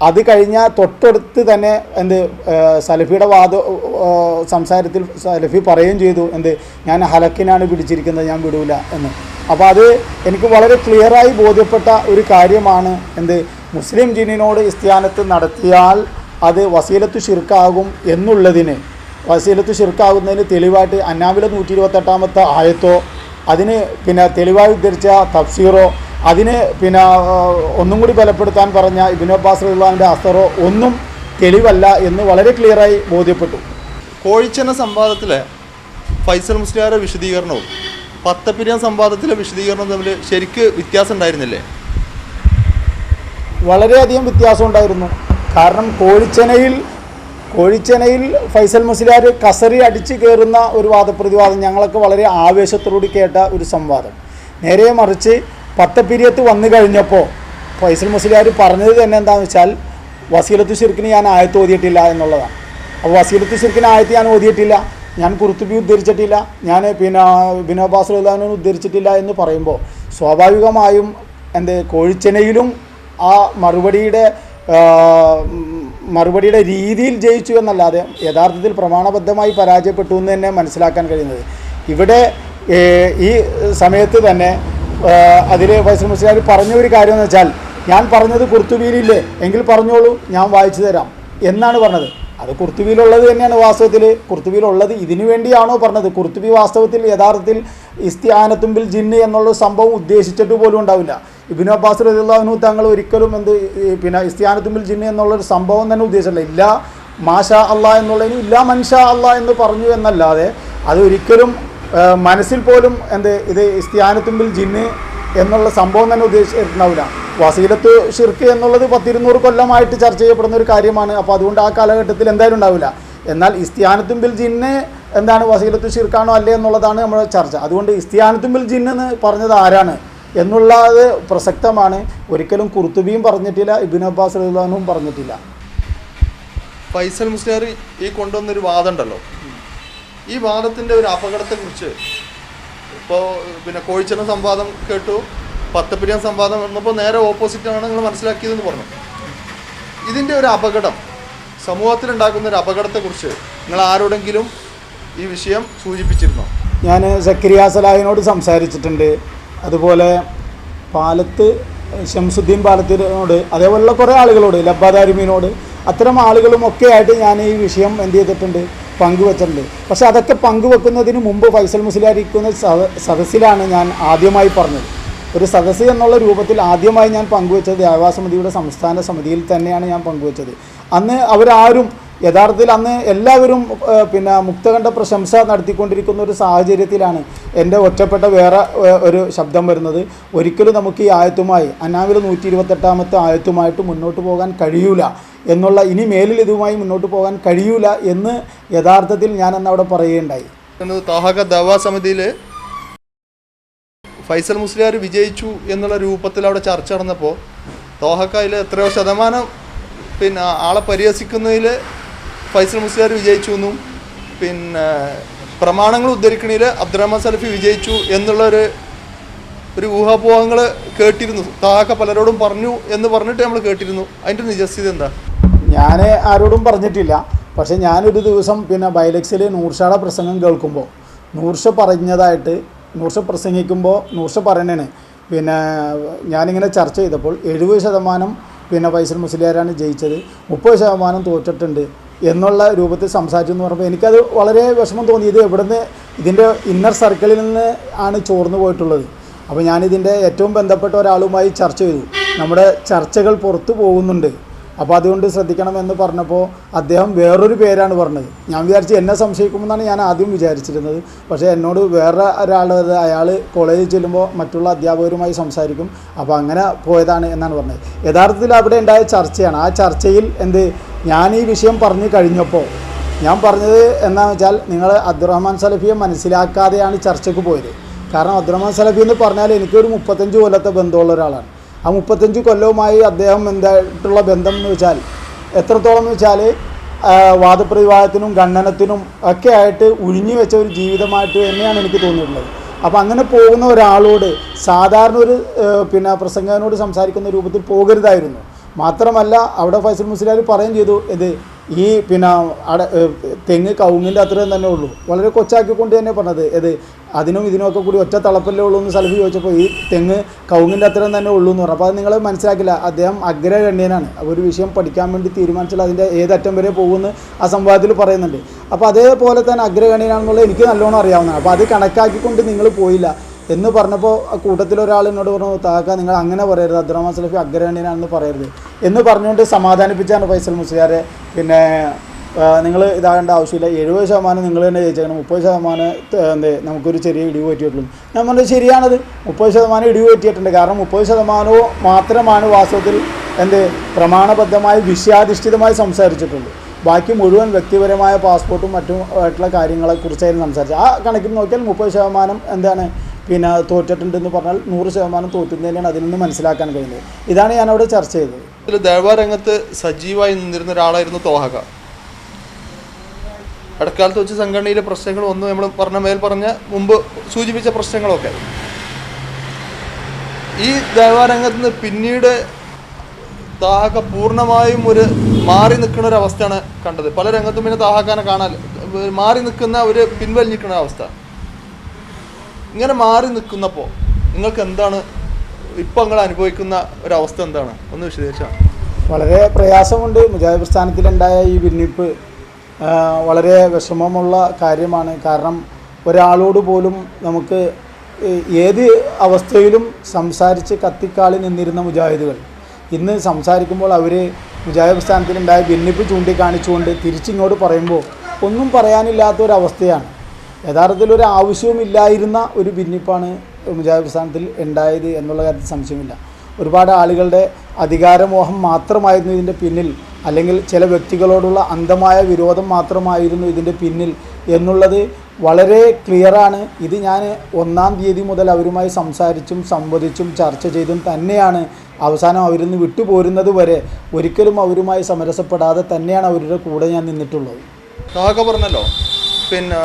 അത് കഴിഞ്ഞ തൊട്ടടുത്ത് തന്നെ സലഫിയുടെ സംസാരത്തിൽ സലഫി പറയുകയും ചെയ്തു, ഞാൻ ഹലക്കിനാണ് പിടിച്ചിരിക്കുന്നത്, ഞാൻ വിടൂല എന്ന്. അപ്പോൾ അത് എനിക്ക് വളരെ ക്ലിയറായി ബോധ്യപ്പെട്ട ഒരു കാര്യമാണ്. മുസ്ലിം ജിന്നിനോട് ഇസ്തിയാനത്ത് നടത്തിയാൽ അത് വസീലത്തു ശിർക്കാകും എന്നുള്ളതിന്, വസീലത്തു ശിർക്കാകുന്നതിന് തെളിവായിട്ട് അന്നാമിലെ 128 ആയത്തോ അതിന് പിന്നെ തെളിവായി ഉദ്ധരിച്ച തഫ്സീറോ അതിന് പിന്നെ ഒന്നും കൂടി ബലപ്പെടുത്താൻ പറഞ്ഞ ഇബ്നു അബ്ബാസ് റളിയല്ലാഹുവിൻ്റെ അസറോ ഒന്നും തെളിവല്ല എന്ന് വളരെ ക്ലിയറായി ബോധ്യപ്പെട്ടു. കോഴിച്ചെന്ന സംവാദത്തിലെ ഫൈസൽ മുസ്ലിയാരുടെ വിശദീകരണവും പത്തപ്പിരിയാൻ സംവാദത്തിലെ വിശദീകരണവും തമ്മിൽ ശരിക്ക് വ്യത്യാസം ഉണ്ടായിരുന്നില്ലേ? വളരെയധികം വ്യത്യാസം ഉണ്ടായിരുന്നു. കാരണം കോഴിച്ചെനയിൽ ഫൈസൽ മുസ്ലിയാർ കസറി അടിച്ച് കയറുന്ന ഒരു വാദപ്രതിവാദം ഞങ്ങളൊക്കെ വളരെ ആവേശത്തോടുകൂടി കേട്ട ഒരു സംവാദം. നേരെ മറിച്ച് പത്തപ്പിരിയത്ത് വന്നു കഴിഞ്ഞപ്പോൾ ഫൈസൽ മുസ്ലിയാർ പറഞ്ഞത് തന്നെ എന്താണെന്ന് വെച്ചാൽ വസീലത്തു ശിർക്കിന് ഞാൻ ആയത്ത് ഓതിയിട്ടില്ല എന്നുള്ളതാണ്. അപ്പോൾ വസീലത്തു ശിർക്കിന് ആയത്ത് ഞാൻ ഓതിയിട്ടില്ല, ഞാൻ ഖുർത്തുബി ഉദ്ധരിച്ചിട്ടില്ല, ഞാൻ പിന്നെ ഇബ്നു അബ്ബാസ് റളിയല്ലാഹു അൻഹു ഉദ്ധരിച്ചിട്ടില്ല എന്ന് പറയുമ്പോൾ സ്വാഭാവികമായും കോഴിച്ചെനയിലും ആ മറുപടിയുടെ രീതിയിൽ ജയിച്ചു എന്നല്ലാതെ യഥാർത്ഥത്തിൽ പ്രമാണബദ്ധമായി പരാജയപ്പെട്ടു എന്ന് തന്നെ മനസ്സിലാക്കാൻ കഴിയുന്നത്. ഇവിടെ ഈ സമയത്ത് തന്നെ അതിൽ ഫൈസൽ മുസ്ലിയാർ പറഞ്ഞ ഒരു കാര്യം എന്ന് വെച്ചാൽ, ഞാൻ പറഞ്ഞത് ഖുർത്തുബിയിലില്ലേ എങ്കിൽ പറഞ്ഞോളൂ, ഞാൻ വായിച്ചു തരാം എന്നാണ് പറഞ്ഞത്. അത് ഖുർത്തുബിയിലുള്ളത് തന്നെയാണ് വാസ്തവത്തിൽ. ഖുർത്തുബിയിലുള്ളത് ഇതിനു വേണ്ടിയാണോ പറഞ്ഞത്? ഖുർത്തുബി വാസ്തവത്തിൽ യഥാർത്ഥത്തിൽ ഇസ്തിആനത്തും ബിൽ ജിന്ന് എന്നുള്ള സംഭവം ഉദ്ദേശിച്ചിട്ട് പോലും ഉണ്ടാവില്ല. ഇബ്നു അബ്ബാസ് റളിയല്ലാഹു അൻഹു തങ്ങൾ ഒരിക്കലും പിന്നെ ഇസ്തിആനത്തും ബിൽ ജിന്ന് എന്നുള്ളൊരു സംഭവം തന്നെ ഉദ്ദേശിച്ചില്ല. ഇല്ല മാഷാ അള്ളാഹ് എന്നുള്ളതിന് ഇല്ല മൻഷാ അള്ളാഹ് എന്ന് പറഞ്ഞു എന്നല്ലാതെ അതൊരിക്കലും മനസ്സിൽ പോലും ഇത് ഇസ്തിആനത്തും ബിൽ ജിന്ന് എന്നുള്ള സംഭവം തന്നെ ഉദ്ദേശിച്ചിട്ടുണ്ടാവില്ല. വസീലത്ത് ഷിർക്ക് എന്നുള്ളത് 100-200 കൊല്ലമായിട്ട് ചർച്ച ചെയ്യപ്പെടുന്ന ഒരു കാര്യമാണ്. അപ്പോൾ അതുകൊണ്ട് ആ കാലഘട്ടത്തിൽ എന്തായാലും ഉണ്ടാവില്ല. എന്നാൽ ഇസ്തിആനത്തും ബിൽ ജിന്ന് വസീലത്ത് ഷിർക്കാണോ അല്ലേ എന്നുള്ളതാണ് നമ്മുടെ ചർച്ച. അതുകൊണ്ട് ഇസ്തിആനത്തും ബിൽ ജിന്ന് എന്ന് പറഞ്ഞത് ആരാണ് എന്നുള്ളത് പ്രസക്തമാണ്. ഒരിക്കലും ഖുർത്തുബിയും പറഞ്ഞിട്ടില്ല, ഇബ്നു അബ്ബാസ് റളിയല്ലാഹു അൻഹുവും പറഞ്ഞിട്ടില്ല. ഫൈസൽ മുസ്ലിയാർ ഈ കൊണ്ടുവന്നൊരു വാദം ഉണ്ടല്ലോ, ഈ വാദത്തിൻ്റെ ഒരു അപകടത്തെക്കുറിച്ച് ഇപ്പോൾ പിന്നെ കോഴിച്ചെന്ന സംവാദം കേട്ടു, പത്തപ്പിരിയാൻ സംവാദം വന്നപ്പോൾ നേരെ ഓപ്പോസിറ്റാണ് നിങ്ങൾ മനസ്സിലാക്കിയതെന്ന് പറഞ്ഞു. ഇതിൻ്റെ ഒരു അപകടം, സമൂഹത്തിലുണ്ടാക്കുന്ന ഒരു അപകടത്തെക്കുറിച്ച് നിങ്ങൾ ആരോടെങ്കിലും ഈ വിഷയം സൂചിപ്പിച്ചിരുന്നോ? ഞാൻ സക്കരിയ സലാഹിനോട് സംസാരിച്ചിട്ടുണ്ട്. അതുപോലെ പാലത്ത് ഷംസുദ്ദീൻ പാലത്തിനോട്, അതേപോലുള്ള കുറേ ആളുകളോട്, ലബ്ബാദാരിമീനോട്, അത്തരം ആളുകളും ഒക്കെ ആയിട്ട് ഞാൻ ഈ വിഷയം ചെയ്തിട്ടുണ്ട്, പങ്കുവച്ചിട്ടുണ്ട്. പക്ഷേ അതൊക്കെ പങ്കുവെക്കുന്നതിന് മുമ്പ് ഫൈസൽ മുസ്ലിയാർ ഇരിക്കുന്ന സദസ്സിലാണ് ഞാൻ ആദ്യമായി പറഞ്ഞത്. ഒരു സദസ്സ് എന്നുള്ള രൂപത്തിൽ ആദ്യമായി ഞാൻ പങ്കുവെച്ചത് ദേവാ സമിതിയുടെ സംസ്ഥാന സമിതിയിൽ തന്നെയാണ് ഞാൻ പങ്കുവെച്ചത്. അന്ന് അവരാരും യഥാർത്ഥത്തിൽ അന്ന് എല്ലാവരും പിന്നെ മുക്തകണ്ഠ പ്രശംസ നടത്തിക്കൊണ്ടിരിക്കുന്ന ഒരു സാഹചര്യത്തിലാണ് എൻ്റെ ഒറ്റപ്പെട്ട വേറെ ഒരു ശബ്ദം വരുന്നത്. ഒരിക്കലും നമുക്ക് ഈ ആയത്തുമായി അന്നാമിലെ 128 ആയത്തുമായിട്ട് മുന്നോട്ട് പോകാൻ കഴിയൂല എന്നുള്ള, ഇനി മേലിൽ ഇതുമായി മുന്നോട്ട് പോകാൻ കഴിയൂല എന്ന് യഥാർത്ഥത്തിൽ ഞാനന്ന് അവിടെ പറയുകയുണ്ടായി. താഹക ദവാ സമിതിയിൽ ഫൈസൽ മുസ്ലിയാർ വിജയിച്ചു എന്നുള്ള രൂപത്തിൽ അവിടെ ചർച്ച നടന്നപ്പോൾ തോഹക്കയിൽ എത്രയോ ശതമാനം പിന്നെ ആളെ പരിഹസിക്കുന്നതിൽ ഫൈസൽ മുസ്ലിയാർ വിജയിച്ചു എന്നും പിന്നെ പ്രമാണങ്ങൾ ഉദ്ധരിക്കണതിൽ അബ്ദുറഹ്മാൻ സലഫി വിജയിച്ചു എന്നുള്ളൊരു ഊഹാപോഹങ്ങൾ കേട്ടിരുന്നു. താഹക്ക പലരോടും പറഞ്ഞു എന്ന് പറഞ്ഞിട്ട് നമ്മൾ കേട്ടിരുന്നു. അതിൻ്റെ നിജസ്ഥിതി എന്താ? ഞാൻ ആരോടും പറഞ്ഞിട്ടില്ല. പക്ഷേ ഞാനൊരു ദിവസം പിന്നെ ബൈലക്സിൽ നൂർഷയുടെ പ്രസംഗം കേൾക്കുമ്പോൾ നൂർഷ പറഞ്ഞതായിട്ട്, നൂർഷ പ്രസംഗിക്കുമ്പോൾ നൂർഷ പറയണേന് പിന്നെ ഞാനിങ്ങനെ ചർച്ച ചെയ്തപ്പോൾ 70% പിന്നെ ഫൈസൽ മുസ്ലിയാരാണ് ജയിച്ചത്, 30% തോറ്റിട്ടുണ്ട് എന്നുള്ള രൂപത്തിൽ സംസാരിച്ചെന്ന് പറഞ്ഞപ്പോൾ എനിക്കത് വളരെ വിഷമം തോന്നി. ഇത് എവിടുന്ന് ഇതിൻ്റെ ഇന്നർ സർക്കിളിൽ നിന്ന് ആണ് ചോർന്നു പോയിട്ടുള്ളത്. അപ്പോൾ ഞാനിതിൻ്റെ ഏറ്റവും ബന്ധപ്പെട്ട ഒരാളുമായി ചർച്ച ചെയ്തു. നമ്മുടെ ചർച്ചകൾ പുറത്തു പോകുന്നുണ്ട്, അപ്പോൾ അതുകൊണ്ട് ശ്രദ്ധിക്കണമെന്ന് പറഞ്ഞപ്പോൾ അദ്ദേഹം വേറൊരു പേരാണ് പറഞ്ഞത്. ഞാൻ വിചാരിച്ച് എന്നെ സംശയിക്കുമെന്നാണ് ഞാൻ ആദ്യം വിചാരിച്ചിരുന്നത്. പക്ഷേ എന്നോട് വേറെ ഒരാൾ, അയാൾ കോളേജിൽ ചെല്ലുമ്പോൾ മറ്റുള്ള അധ്യാപകരുമായി സംസാരിക്കും, അപ്പോൾ അങ്ങനെ പോയതാണ് എന്നാണ് പറഞ്ഞത്. യഥാർത്ഥത്തിൽ അവിടെ ഉണ്ടായ ചർച്ചയാണ്. ആ ചർച്ചയിൽ ഞാൻ ഈ വിഷയം പറഞ്ഞു കഴിഞ്ഞപ്പോൾ ഞാൻ പറഞ്ഞത് എന്താണെന്ന് വെച്ചാൽ, നിങ്ങൾ അബ്ദുറഹ്മാൻ സലഫിയെ മനസ്സിലാക്കാതെയാണ് ചർച്ചയ്ക്ക് പോയത്. കാരണം അബ്ദുറഹ്മാൻ സലഫി എന്ന് പറഞ്ഞാൽ എനിക്കൊരു 35 കൊല്ലത്തെ ബന്ധമുള്ള ഒരാളാണ്. ആ 35 കൊല്ലവുമായി അദ്ദേഹം എന്തായിട്ടുള്ള ബന്ധം എന്ന് വെച്ചാൽ എത്രത്തോളം എന്ന് വെച്ചാൽ വാദപ്രതിവാദത്തിനും ഖണ്ഡനത്തിനും ഒക്കെ ആയിട്ട് ഉഴിഞ്ഞു വെച്ച ഒരു ജീവിതമായിട്ട് തന്നെയാണ് എനിക്ക് തോന്നിയിട്ടുള്ളത്. അപ്പോൾ അങ്ങനെ പോകുന്ന ഒരാളോട് സാധാരണ ഒരു പ്രസംഗകനോട് സംസാരിക്കുന്ന രൂപത്തിൽ പോകരുതായിരുന്നു. മാത്രമല്ല അവിടെ ഫൈസൽ മുസ്ലിയാർ പറയുകയും ചെയ്തു, ഈ തെങ്ങ് കവുങ്ങിൻ്റെ അത്രയും തന്നെ ഉള്ളൂ, വളരെ കൊച്ചാക്കിക്കൊണ്ട് തന്നെ പറഞ്ഞത്, അതിനും ഇതിനുമൊക്കെ കൂടി ഒറ്റ തളപ്പല്ലേ ഉള്ളൂ എന്ന് സലഫി ചോദിച്ചപ്പോൾ ഈ തെങ്ങ് കവുങ്ങിൻ്റെ അത്രയും തന്നെ ഉള്ളൂ എന്ന് പറഞ്ഞു. അപ്പോൾ അത് നിങ്ങൾ മനസ്സിലാക്കില്ല, അദ്ദേഹം അഗ്രഗണ്യനാണ്. ഒരു വിഷയം പഠിക്കാൻ വേണ്ടി തീരുമാനിച്ചാൽ അതിൻ്റെ ഏതറ്റം വരെ പോകുമെന്ന് ആ സംവാദത്തിൽ പറയുന്നുണ്ട്. അപ്പോൾ അതേപോലെ തന്നെ അഗ്രഗണ്യനാണെന്നുള്ളത് എനിക്ക് നല്ലോണം അറിയാവുന്നതാണ്. അപ്പോൾ അത് കണക്കാക്കിക്കൊണ്ട് നിങ്ങൾ പോയില്ല എന്ന് പറഞ്ഞപ്പോൾ കൂട്ടത്തിലൊരാൾ എന്നോട് പറഞ്ഞു, താക്ക നിങ്ങൾ അങ്ങനെ പറയരുത്, അബ്ദുറഹ്മാൻ സലഫി അഗ്രഗണ്യനാണെന്ന് പറയരുത് എന്ന് പറഞ്ഞുകൊണ്ട് സമാധാനിപ്പിച്ചാണ് ഫൈസൽ മുസ്ലിയാരെ. പിന്നെ നിങ്ങൾ ഇതാകേണ്ട ആവശ്യമില്ല, 70% നിങ്ങൾ തന്നെ ജയിച്ചേക്കണം, 30% നമുക്കൊരു ചെറിയ ഇടിവ് പറ്റിയിട്ടുള്ളൂ. ഞാൻ പറഞ്ഞത് ശരിയാണത്, 30% ഇടിവ് പറ്റിയിട്ടുണ്ട്. കാരണം 30% മാത്രമാണ് വാസ്തവത്തിൽ പ്രമാണബദ്ധമായി വിഷയാധിഷ്ഠിതമായി സംസാരിച്ചിട്ടുള്ളൂ. ബാക്കി മുഴുവൻ വ്യക്തിപരമായ പാസ്പോർട്ടും മറ്റും ആയിട്ടുള്ള കാര്യങ്ങളെക്കുറിച്ചായിരുന്നു സംസാരിച്ചത്. ആ കണക്കിൽ നോക്കിയാൽ 30% തോറ്റിട്ടുണ്ടെന്ന് പറഞ്ഞാൽ 100% തോറ്റുന്നതിനാണ് അതിൽ നിന്ന് മനസ്സിലാക്കാൻ കഴിയുന്നത്. ഇതാണ് ഞാനവിടെ ചർച്ച ചെയ്തത്. ഇതിൽ ദേവാരംഗത്ത് സജീവമായി നിന്നിരുന്ന ഒരാളായിരുന്നു തോഹക. ഇടക്കാലത്ത് വെച്ച് സംഘടനയിലെ പ്രശ്നങ്ങൾ ഒന്നും നമ്മൾ പറഞ്ഞ മുമ്പ് സൂചിപ്പിച്ച പ്രശ്നങ്ങളൊക്കെ ഈ ദേവാരംഗത്ത് നിന്ന് പിന്നീട് താഹക പൂർണ്ണമായും ഒരു മാറി നിൽക്കുന്ന ഒരു അവസ്ഥയാണ് കണ്ടത്. പല രംഗത്തും പിന്നെ താഹക്കാനെ കാണാൻ മാറി നിൽക്കുന്ന ഒരു പിൻവലിഞ്ഞിരിക്കുന്ന അവസ്ഥ. ഇങ്ങനെ മാറി നിൽക്കുന്നപ്പോൾ നിങ്ങൾക്ക് എന്താണ് ഇപ്പം നിങ്ങൾ അനുഭവിക്കുന്ന ഒരവസ്ഥ എന്താണ്? ഒന്ന് വിശദീകരിച്ചാൽ. വളരെ പ്രയാസമുണ്ട്. മുജാഹിദ് പ്രസ്ഥാനത്തിലുണ്ടായ ഈ ഭിന്നിപ്പ് വളരെ വിഷമമുള്ള കാര്യമാണ്. കാരണം ഒരാളോട് പോലും നമുക്ക് ഏത് അവസ്ഥയിലും സംസാരിച്ച് കത്തിക്കാളി നിന്നിരുന്ന മുജാഹിദുകൾ ഇന്ന് സംസാരിക്കുമ്പോൾ അവർ മുജാഹിദ് പ്രസ്ഥാനത്തിലുണ്ടായ ഭിന്നിപ്പ് ചൂണ്ടിക്കാണിച്ചുകൊണ്ട് തിരിച്ചിങ്ങോട്ട് പറയുമ്പോൾ ഒന്നും പറയാനില്ലാത്തൊരവസ്ഥയാണ്. യഥാർത്ഥത്തിൽ ഒരു ആവശ്യവുമില്ലായിരുന്ന ഒരു ഭിന്നിപ്പാണ് മുജാഹിദ് പ്രസ്ഥാനത്തിൽ ഉണ്ടായത് എന്നുള്ള കാര്യത്തിൽ സംശയമില്ല. ഒരുപാട് ആളുകളുടെ അധികാരമോഹം മാത്രമായിരുന്നു ഇതിൻ്റെ പിന്നിൽ, അല്ലെങ്കിൽ ചില വ്യക്തികളോടുള്ള അന്ധമായ വിരോധം മാത്രമായിരുന്നു ഇതിൻ്റെ പിന്നിൽ എന്നുള്ളത് വളരെ ക്ലിയറാണ്. ഇത് ഞാൻ 1-ാം തീയതി മുതൽ അവരുമായി സംസാരിച്ചും സംവദിച്ചും ചർച്ച ചെയ്തും തന്നെയാണ് അവസാനം അവരിൽ നിന്ന് വിട്ടുപോരുന്നത് വരെ ഒരിക്കലും അവരുമായി സമരസപ്പെടാതെ തന്നെയാണ് അവരുടെ കൂടെ ഞാൻ നിന്നിട്ടുള്ളത്. താങ്കൾ പറഞ്ഞല്ലോ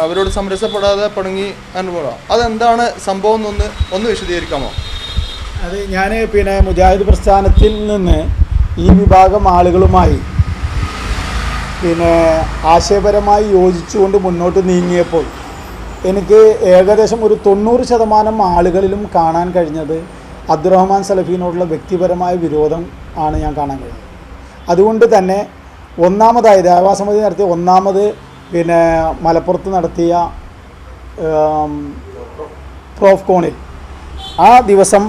അവരോട് സമരസപ്പെടാതെ തുടങ്ങി അനുഭവം, അതെന്താണ് സംഭവം ഒന്ന് വിശദീകരിക്കാമോ? അത് ഞാൻ മുജാഹിദ് പ്രസ്ഥാനത്തിൽ നിന്ന് ഈ വിഭാഗം ആളുകളുമായി ആശയപരമായി യോജിച്ചുകൊണ്ട് മുന്നോട്ട് നീങ്ങിയപ്പോൾ എനിക്ക് ഏകദേശം ഒരു 90% ആളുകളിലും കാണാൻ കഴിഞ്ഞത് അബ്ദുറഹ്മാൻ സലഫീനോടുള്ള വ്യക്തിപരമായ വിരോധം ആണ് ഞാൻ കാണാൻ കഴിഞ്ഞത്. അതുകൊണ്ട് തന്നെ ഒന്നാമതായി ദേവാസമിതി നടത്തിയ ഒന്നാമത് മലപ്പുറത്ത് നടത്തിയ പ്രോഫ് കോണിൽ ആ ദിവസം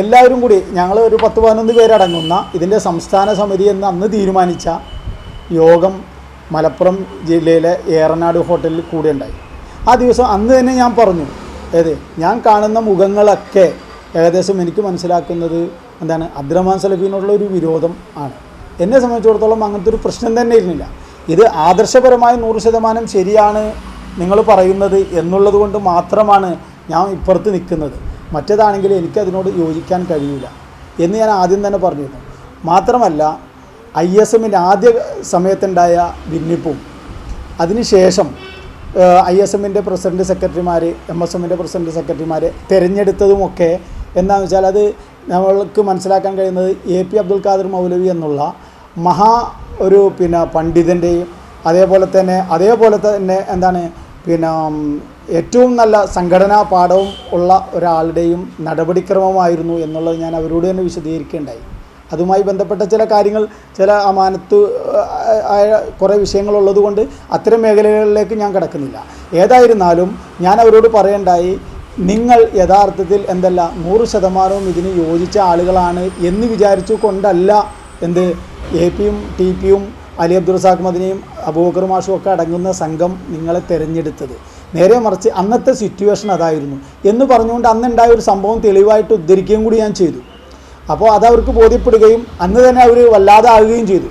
എല്ലാവരും കൂടി ഞങ്ങൾ ഒരു 10-11 പേരടങ്ങുന്ന ഇതിൻ്റെ സംസ്ഥാന സമിതി എന്ന് അന്ന് തീരുമാനിച്ച യോഗം മലപ്പുറം ജില്ലയിലെ ഏറനാട് ഹോട്ടലിൽ കൂടെ ഉണ്ടായി. ആ ദിവസം അന്ന് തന്നെ ഞാൻ പറഞ്ഞു, ഞാൻ കാണുന്ന മുഖങ്ങളൊക്കെ ഏകദേശം എനിക്ക് മനസ്സിലാക്കുന്നത് എന്താണ്, അബ്ദുറഹ്മാൻ സലഫീനോടുള്ള ഒരു വിരോധം ആണ്. എന്നെ സംബന്ധിച്ചിടത്തോളം അങ്ങനത്തെ ഒരു പ്രശ്നം തന്നെ ഇരുന്നില്ല. ഇത് ആദർശപരമായി 100% ശരിയാണ് നിങ്ങൾ പറയുന്നത് എന്നുള്ളത് കൊണ്ട് മാത്രമാണ് ഞാൻ ഇപ്പുറത്ത് നിൽക്കുന്നത്. മറ്റേതാണെങ്കിൽ എനിക്കതിനോട് യോജിക്കാൻ കഴിയില്ല എന്ന് ഞാൻ ആദ്യം തന്നെ പറഞ്ഞിരുന്നു. മാത്രമല്ല ISMൻ്റെ ആദ്യ സമയത്തുണ്ടായ ഭിന്നിപ്പും അതിനുശേഷം ISMൻ്റെ പ്രസിഡൻറ്റ് സെക്രട്ടറിമാർ MSMൻ്റെ പ്രസിഡൻറ്റ് സെക്രട്ടറിമാരെ തിരഞ്ഞെടുത്തതുമൊക്കെ എന്താണെന്ന് വെച്ചാൽ അത് നമ്മൾക്ക് മനസ്സിലാക്കാൻ കഴിയുന്നത് AP അബ്ദുൽ ഖാദർ മൗലവി എന്നുള്ള മഹാ ഒരു പണ്ഡിതൻ്റെയും അതേപോലെ തന്നെ എന്താണ് ഏറ്റവും നല്ല സംഘടനാ പാഠവും ഉള്ള ഒരാളുടെയും നടപടിക്രമമായിരുന്നു എന്നുള്ളത് ഞാൻ അവരോട് തന്നെ വിശദീകരിക്കുകയുണ്ടായി. അതുമായി ബന്ധപ്പെട്ട ചില കാര്യങ്ങൾ, ചില അമാനത്ത് ആയ കുറേ വിഷയങ്ങളുള്ളത് കൊണ്ട് അത്തരം മേഖലകളിലേക്ക് ഞാൻ കിടക്കുന്നില്ല. ഏതായിരുന്നാലും ഞാൻ അവരോട് പറയേണ്ടായി, നിങ്ങൾ യഥാർത്ഥത്തിൽ എന്തല്ല 100% ഇതിന് യോജിച്ച ആളുകളാണ് എന്ന് വിചാരിച്ചു കൊണ്ടല്ല എന്ത് AP-യും TP-യും അലി അബ്ദുൾ റസാഖ് മദനിയും അബൂബക്കർ മാഷും ഒക്കെ അടങ്ങുന്ന സംഘം നിങ്ങളെ തിരഞ്ഞെടുത്തത്. നേരെ മറിച്ച് അന്നത്തെ സിറ്റുവേഷൻ അതായിരുന്നു എന്ന് പറഞ്ഞുകൊണ്ട് അന്നുണ്ടായ ഒരു സംഭവം തെളിവായിട്ട് ഉദ്ധരിക്കുകയും കൂടി ഞാൻ ചെയ്തു. അപ്പോൾ അതവർക്ക് ബോധ്യപ്പെടുകയും അന്ന് തന്നെ അവർ വല്ലാതെ ആകുകയും ചെയ്തു.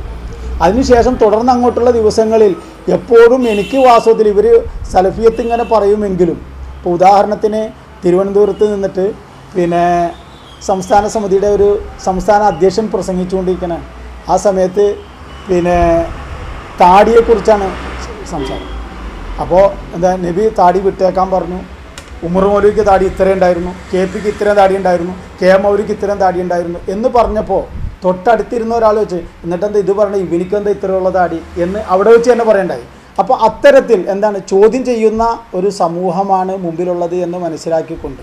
അതിനുശേഷം തുടർന്ന് അങ്ങോട്ടുള്ള ദിവസങ്ങളിൽ എപ്പോഴും എനിക്ക് വാസ്തവത്തിൽ ഇവർ സലഫിയത്ത് ഇങ്ങനെ പറയുമെങ്കിലും, ഇപ്പോൾ ഉദാഹരണത്തിന് തിരുവനന്തപുരത്ത് നിന്നിട്ട് പിന്നെ സംസ്ഥാന സമിതിയുടെ ഒരു സംസ്ഥാന അധ്യക്ഷൻ പ്രസംഗിച്ചുകൊണ്ടിരിക്കുന്ന ആ സമയത്ത് പിന്നെ താടിയെക്കുറിച്ചാണ് സംസാരം. അപ്പോൾ എന്താ നബി താടി വിട്ടേക്കാൻ പറഞ്ഞു, ഉമർ മൗലവിക്ക് താടി ഇത്രയും ഉണ്ടായിരുന്നു, KP-ക്ക് ഇത്രയും താടി ഉണ്ടായിരുന്നു, KM മൗലവിക്ക് ഇത്രയും താടി ഉണ്ടായിരുന്നു എന്ന് പറഞ്ഞപ്പോൾ തൊട്ടടുത്തിരുന്ന ഒരാൾ വെച്ച് എന്നിട്ടെന്താ ഇത് പറഞ്ഞ ഇവനിക്കെന്താ ഇത്രയുള്ള താടി എന്ന് അവിടെ വെച്ച് തന്നെ പറയണ്ടായി. അപ്പോൾ അത്തരത്തിൽ എന്താണ് ചോദ്യം ചെയ്യുന്ന ഒരു സമൂഹമാണ് മുമ്പിലുള്ളത് എന്ന് മനസ്സിലാക്കിക്കൊണ്ട്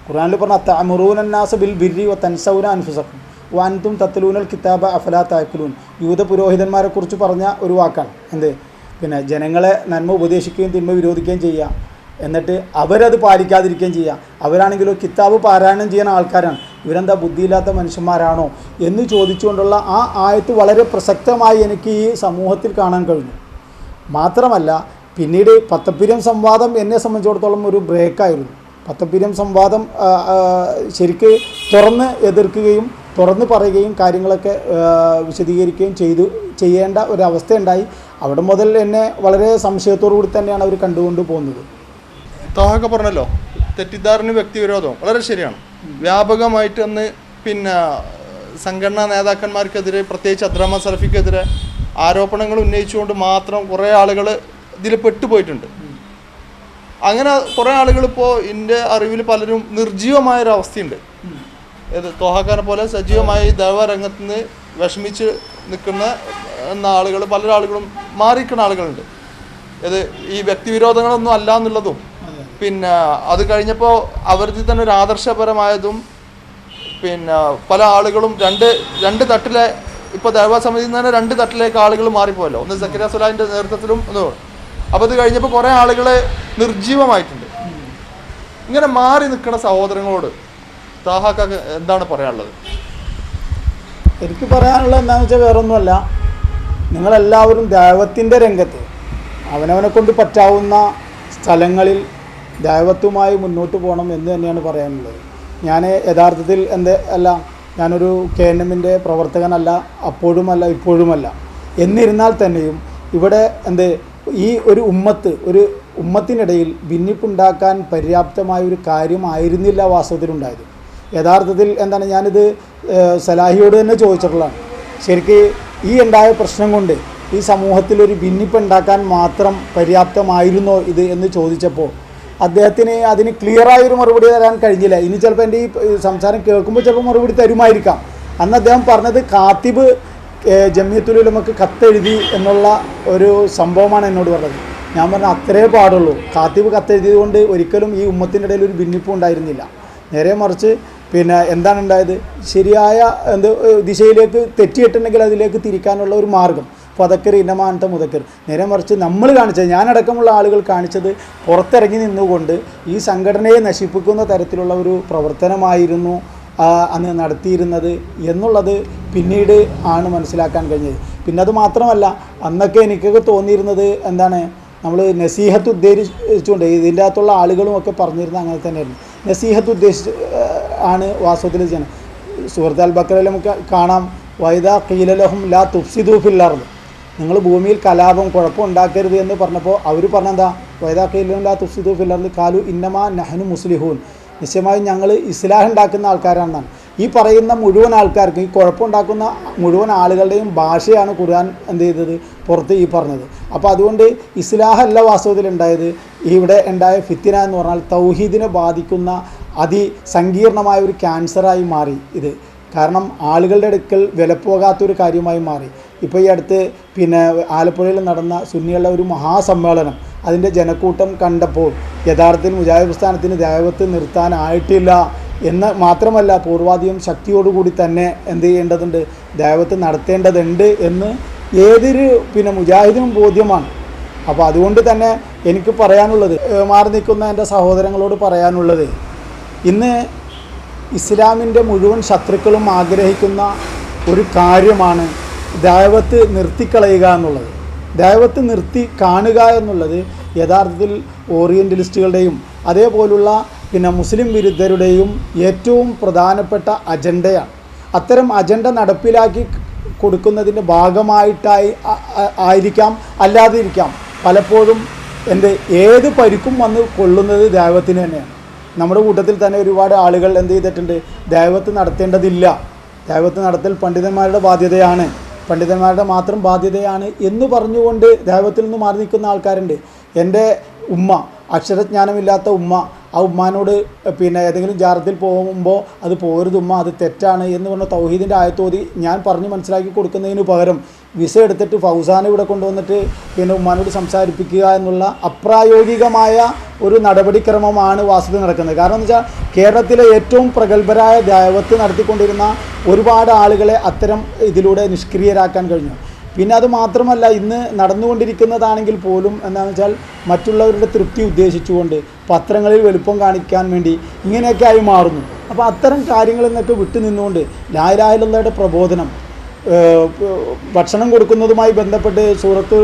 ഖുർആനിൽ പറഞ്ഞ തഅമുറൂനന്നാസ ബിൽ ബിർരി വതൻസൗന അൻഫുസക്കും വഅൻതും തത്ലൂനൽ കിതാബ അഫലാ തഅഖിലൂൻ. യൂത പുരോഹിതന്മാരെ കുറിച്ച് പറഞ്ഞ ഒരു വാക്കാണ് എന്ത്, പിന്നെ ജനങ്ങളെ നന്മ ഉപദേശിക്കുകയും തിന്മ വിരോധിക്കുകയും ചെയ്യുക, എന്നിട്ട് അവരത് പാലിക്കാതിരിക്കുകയും ചെയ്യുക. അവരാണെങ്കിലോ കിതാബ് പാരായണം ചെയ്യുന്ന ആൾക്കാരാണ്, ഇവരെന്താ ബുദ്ധിയില്ലാത്ത മനുഷ്യന്മാരാണോ എന്ന് ചോദിച്ചുകൊണ്ടുള്ള ആ ആയത്ത് വളരെ പ്രസക്തമായി എനിക്ക് ഈ സമൂഹത്തിൽ കാണാൻ കഴിഞ്ഞു. മാത്രമല്ല പിന്നീട് പത്തപ്പിരിയം സംവാദം എന്നെ സംബന്ധിച്ചിടത്തോളം ഒരു ബ്രേക്കായിരുന്നു. പത്തപ്പിരിയം സംവാദം ശരിക്ക് തുറന്ന് എതിർക്കുകയും തുറന്ന് പറയുകയും കാര്യങ്ങളൊക്കെ വിശദീകരിക്കുകയും ചെയ്യേണ്ട ഒരവസ്ഥയുണ്ടായി. അവിടെ മുതൽ എന്നെ വളരെ സംശയത്തോടു കൂടി തന്നെയാണ് അവർ കണ്ടുകൊണ്ട് പോകുന്നത്. താഹൊക്കെ പറഞ്ഞല്ലോ, തെറ്റിദ്ധാരണ വ്യക്തിവിരോധം വളരെ ശരിയാണ്. വ്യാപകമായിട്ട് അന്ന് പിന്നെ സംഘടനാ നേതാക്കന്മാർക്കെതിരെ പ്രത്യേകിച്ച് അബ്ദുറഹ്മാൻ സലഫിക്കെതിരെ ആരോപണങ്ങൾ ഉന്നയിച്ചുകൊണ്ട് മാത്രം കുറേ ആളുകൾ ഇതിൽ പെട്ടുപോയിട്ടുണ്ട്. അങ്ങനെ കുറേ ആളുകൾ ഇപ്പോൾ എൻ്റെ അറിവിൽ പലരും നിർജീവമായൊരവസ്ഥയുണ്ട്. തോഹാക്കാനെ പോലെ സജീവമായി ദൈവരംഗത്ത് നിന്ന് വിഷമിച്ച് നിൽക്കുന്ന ആളുകൾ പല ആളുകളും മാറിയിരിക്കുന്ന ആളുകളുണ്ട്. ഇത് ഈ വ്യക്തിവിരോധങ്ങളൊന്നും അല്ല എന്നുള്ളതും പിന്നെ അത് കഴിഞ്ഞപ്പോൾ അവരിൽ തന്നെ ഒരു ആദർശപരമായതും പിന്നെ പല ആളുകളും രണ്ട് തട്ടിലെ ഇപ്പോൾ ദേവസമിതിയിൽ നിന്ന് തന്നെ 2 തട്ടിലേക്ക് ആളുകൾ മാറിപ്പോയല്ലോ. ഒന്ന് സക്കറിയ സുലാഹിൻ്റെ നേതൃത്വത്തിലും ഒന്ന്. അപ്പോൾ അത് കഴിഞ്ഞപ്പോൾ കുറേ ആളുകൾ നിർജീവമായിട്ടുണ്ട്. ഇങ്ങനെ മാറി നിൽക്കുന്ന സഹോദരങ്ങളോട് താഹാക്ക് എന്താണ് പറയാനുള്ളത്? എനിക്ക് പറയാനുള്ളത് എന്താണെന്ന് വെച്ചാൽ വേറൊന്നുമല്ല, നിങ്ങളെല്ലാവരും ദൈവത്തിൻ്റെ രംഗത്ത് അവനവനെ കൊണ്ട് പറ്റാവുന്ന സ്ഥലങ്ങളിൽ ദൈവത്തുമായി മുന്നോട്ട് പോകണം എന്ന് തന്നെയാണ് പറയാനുള്ളത്. ഞാൻ യഥാർത്ഥത്തിൽ ഞാനൊരു KNM-ൻ്റെ പ്രവർത്തകനല്ല, അപ്പോഴുമല്ല ഇപ്പോഴുമല്ല. എന്നിരുന്നാൽ തന്നെയും ഇവിടെ ഈ ഒരു ഉമ്മത്തിനിടയിൽ ഭിന്നിപ്പുണ്ടാക്കാൻ പര്യാപ്തമായ ഒരു കാര്യമായിരുന്നില്ല വാസ്തവത്തിലുണ്ടായത്. യഥാർത്ഥത്തിൽ ഞാനിത് സലാഹിയോട് തന്നെ ചോദിച്ചിട്ടുള്ളതാണ്. ശരിക്ക് ഈ ഉണ്ടായ പ്രശ്നം കൊണ്ട് ഈ സമൂഹത്തിലൊരു ഭിന്നിപ്പുണ്ടാക്കാൻ മാത്രം പര്യാപ്തമായിരുന്നോ ഇത് എന്ന് ചോദിച്ചപ്പോൾ അദ്ദേഹത്തിന് അതിന് ക്ലിയറായൊരു മറുപടി തരാൻ കഴിഞ്ഞില്ല. ഇനി ചിലപ്പോൾ എൻ്റെ ഈ സംസാരം കേൾക്കുമ്പോൾ ചിലപ്പോൾ മറുപടി തരുമായിരിക്കാം. അന്ന് അദ്ദേഹം പറഞ്ഞത് കാത്തിബ് ജമിയത്തുൽ ഉലമക്ക് കത്തെഴുതി എന്നുള്ള ഒരു സംഭവമാണ് എന്നോട് പറഞ്ഞത്. ഞാൻ പറഞ്ഞ അത്രേ പാടുള്ളൂ. കാത്തിബ് കത്തെഴുതിയത് കൊണ്ട് ഒരിക്കലും ഈ ഉമ്മത്തിൻ്റെ ഇടയിൽ ഒരു ഭിന്നിപ്പും ഉണ്ടായിരുന്നില്ല. നേരെ മറിച്ച് പിന്നെ എന്താണ് ഉണ്ടായത്, ശരിയായ ദിശയിലേക്ക് തെറ്റിയിട്ടുണ്ടെങ്കിൽ അതിലേക്ക് തിരിക്കാനുള്ള ഒരു മാർഗം. ഫതക്കർ ഇന്നമാനത്തെ മുതക്കർ. നേരെ മറിച്ച് നമ്മൾ കാണിച്ചത്, ഞാനടക്കമുള്ള ആളുകൾ കാണിച്ചത് പുറത്തിറങ്ങി നിന്നുകൊണ്ട് ഈ സംഘടനയെ നശിപ്പിക്കുന്ന തരത്തിലുള്ള ഒരു പ്രവർത്തനമായിരുന്നു അന്ന് നടത്തിയിരുന്നത് എന്നുള്ളത് പിന്നീട് ആണ് മനസ്സിലാക്കാൻ കഴിഞ്ഞത്. പിന്നെ അത് മാത്രമല്ല, അന്നൊക്കെ എനിക്കൊക്കെ തോന്നിയിരുന്നത് നമ്മൾ നസീഹത്ത് ഉദ്ദേശിച്ചുകൊണ്ട് ഇതിൻ്റെ അകത്തുള്ള ആളുകളും ഒക്കെ പറഞ്ഞിരുന്നത് അങ്ങനെ തന്നെയായിരുന്നു. നസീഹത്ത് ഉദ്ദേശിച്ച് ആണ് വാസ്തവത്തിൽ ചെയ്യണം. സൂറത്ത് അൽ ബഖറയിൽ നമുക്ക് കാണാം, വൈദാ ഖീല ലഹും ലാ തുഫ്സിദൂ ഫിൽ അർദ്, നിങ്ങൾ ഭൂമിയിൽ കലാപം കുഴപ്പം ഉണ്ടാക്കരുത് എന്ന് പറഞ്ഞപ്പോൾ അവർ പറഞ്ഞെന്താ, വൈദാ ഖീല ലഹും ലാ തുഫ്സിദൂ ഫിൽ അർദ് ഖാലു ഇന്നമാ നഹ്നു മുസ്ലിഹൂൻ, നിശ്ചയമായും ഞങ്ങൾ ഇസ്ലാഹ് ഉണ്ടാക്കുന്ന ആൾക്കാരാണെന്നാണ്. ഈ പറയുന്ന മുഴുവൻ ആൾക്കാർക്ക്, ഈ കുഴപ്പമുണ്ടാക്കുന്ന മുഴുവൻ ആളുകളുടെയും ഭാഷയാണ് ഖുർആൻ ചെയ്തത് പുറത്ത് ഈ പറഞ്ഞത്. അപ്പോൾ അതുകൊണ്ട് ഇസ്ലാഹല്ല വാസ്തവത്തിൽ ഉണ്ടായത്. ഇവിടെ ഉണ്ടായ ഫിത്തിന എന്ന് പറഞ്ഞാൽ തൗഹീദിനെ ബാധിക്കുന്ന അതിസങ്കീർണമായ ഒരു ക്യാൻസറായി മാറി ഇത്. കാരണം ആളുകളുടെ അടുക്കൽ വിലപ്പോകാത്തൊരു കാര്യമായി മാറി. ഇപ്പോൾ ഈ അടുത്ത് പിന്നെ ആലപ്പുഴയിൽ നടന്ന സുന്നികളുടെ ഒരു മഹാസമ്മേളനം, അതിൻ്റെ ജനക്കൂട്ടം കണ്ടപ്പോൾ യഥാർത്ഥത്തിൽ മുജാഹിദ് പ്രസ്ഥാനത്തിന് ദൈവത്ത് നിർത്താനായിട്ടില്ല എന്ന് മാത്രമല്ല, പൂർവാധികം ശക്തിയോടുകൂടി തന്നെ ചെയ്യേണ്ടതുണ്ട്, ദൈവത്ത് നടത്തേണ്ടതുണ്ട് എന്ന് ഏതൊരു മുജാഹിദിനും ബോധ്യമാണ്. അപ്പോൾ അതുകൊണ്ട് തന്നെ എനിക്ക് പറയാനുള്ളത്, മാറി നിൽക്കുന്ന എൻ്റെ സഹോദരങ്ങളോട് പറയാനുള്ളത്, ഇന്ന് ഇസ്ലാമിൻ്റെ മുഴുവൻ ശത്രുക്കളും ആഗ്രഹിക്കുന്ന ഒരു കാര്യമാണ് ദഅവത്ത് നിർത്തിക്കളയുക എന്നുള്ളത്. ദഅവത്ത് നിർത്തി കാണുക എന്നുള്ളത് യഥാർത്ഥത്തിൽ ഓറിയൻ്റലിസ്റ്റുകളുടെയും അതേപോലുള്ള മുസ്ലിം വിരുദ്ധരുടെയും ഏറ്റവും പ്രധാനപ്പെട്ട അജണ്ടയാണ്. അത്തരം അജണ്ട നടപ്പിലാക്കി കൊടുക്കുന്നതിൻ്റെ ഭാഗമായിട്ടായി ആയിരിക്കാം, അല്ലാതെ ഇരിക്കാം. പലപ്പോഴും ഏത് പരിക്കും വന്ന് കൊള്ളുന്നത് ദഅവത്തിന് തന്നെയാണ്. നമ്മുടെ കൂട്ടത്തിൽ തന്നെ ഒരുപാട് ആളുകൾ എന്ത് ചെയ്തിട്ടുണ്ട്, ദഅവത്ത് നടത്തേണ്ടതില്ല, ദഅവത്ത് നടത്തൽ പണ്ഡിതന്മാരുടെ ബാധ്യതയാണ്, പണ്ഡിതന്മാരുടെ മാത്രം ബാധ്യതയാണ് എന്ന് പറഞ്ഞുകൊണ്ട് ദഅവത്തിൽ നിന്ന് മാറി നിൽക്കുന്ന ആൾക്കാരുണ്ട്. എൻ്റെ ഉമ്മ, അക്ഷരജ്ഞാനമില്ലാത്ത ഉമ്മ, ആ ഉമ്മാനോട് ഏതെങ്കിലും ജാറത്തിൽ പോകുമ്പോൾ അത് പോകരുത് ഉമ്മ, അത് തെറ്റാണ് എന്ന് പറഞ്ഞ തൗഹീദിൻ്റെ ആയത്തോതി ഞാൻ പറഞ്ഞ് മനസ്സിലാക്കി കൊടുക്കുന്നതിന് പകരം വിസ എടുത്തിട്ട് ഫൗസാനെ ഇവിടെ കൊണ്ടുവന്നിട്ട് ഉമ്മാനോട് സംസാരിപ്പിക്കുക എന്നുള്ള അപ്രായോഗികമായ ഒരു നടപടിക്രമമാണ് വാസ്തവത്തിൽ നടക്കുന്നത്. കാരണം എന്ന് വെച്ചാൽ കേരളത്തിലെ ഏറ്റവും പ്രഗത്ഭരായ ദഅവത്ത് നടത്തിക്കൊണ്ടിരുന്ന ഒരുപാട് ആളുകളെ അത്തരം ഇതിലൂടെ നിഷ്ക്രിയരാക്കാൻ കഴിഞ്ഞു. പിന്നെ അത് മാത്രമല്ല, ഇന്ന് നടന്നുകൊണ്ടിരിക്കുന്നതാണെങ്കിൽ പോലും എന്താണെന്ന് വെച്ചാൽ മറ്റുള്ളവരുടെ തൃപ്തി ഉദ്ദേശിച്ചുകൊണ്ട് പത്രങ്ങളിൽ വലുപ്പം കാണിക്കാൻ വേണ്ടി ഇങ്ങനെയൊക്കെ ആയി മാറുന്നു. അപ്പോൾ അത്തരം കാര്യങ്ങളിൽ നിന്നൊക്കെ വിട്ടു നിന്നുകൊണ്ട് ലാ ഇലാഹ ഇല്ലല്ലാഹയുടെ പ്രബോധനം, ഭക്ഷണം കൊടുക്കുന്നതുമായി ബന്ധപ്പെട്ട് സൂറത്ത്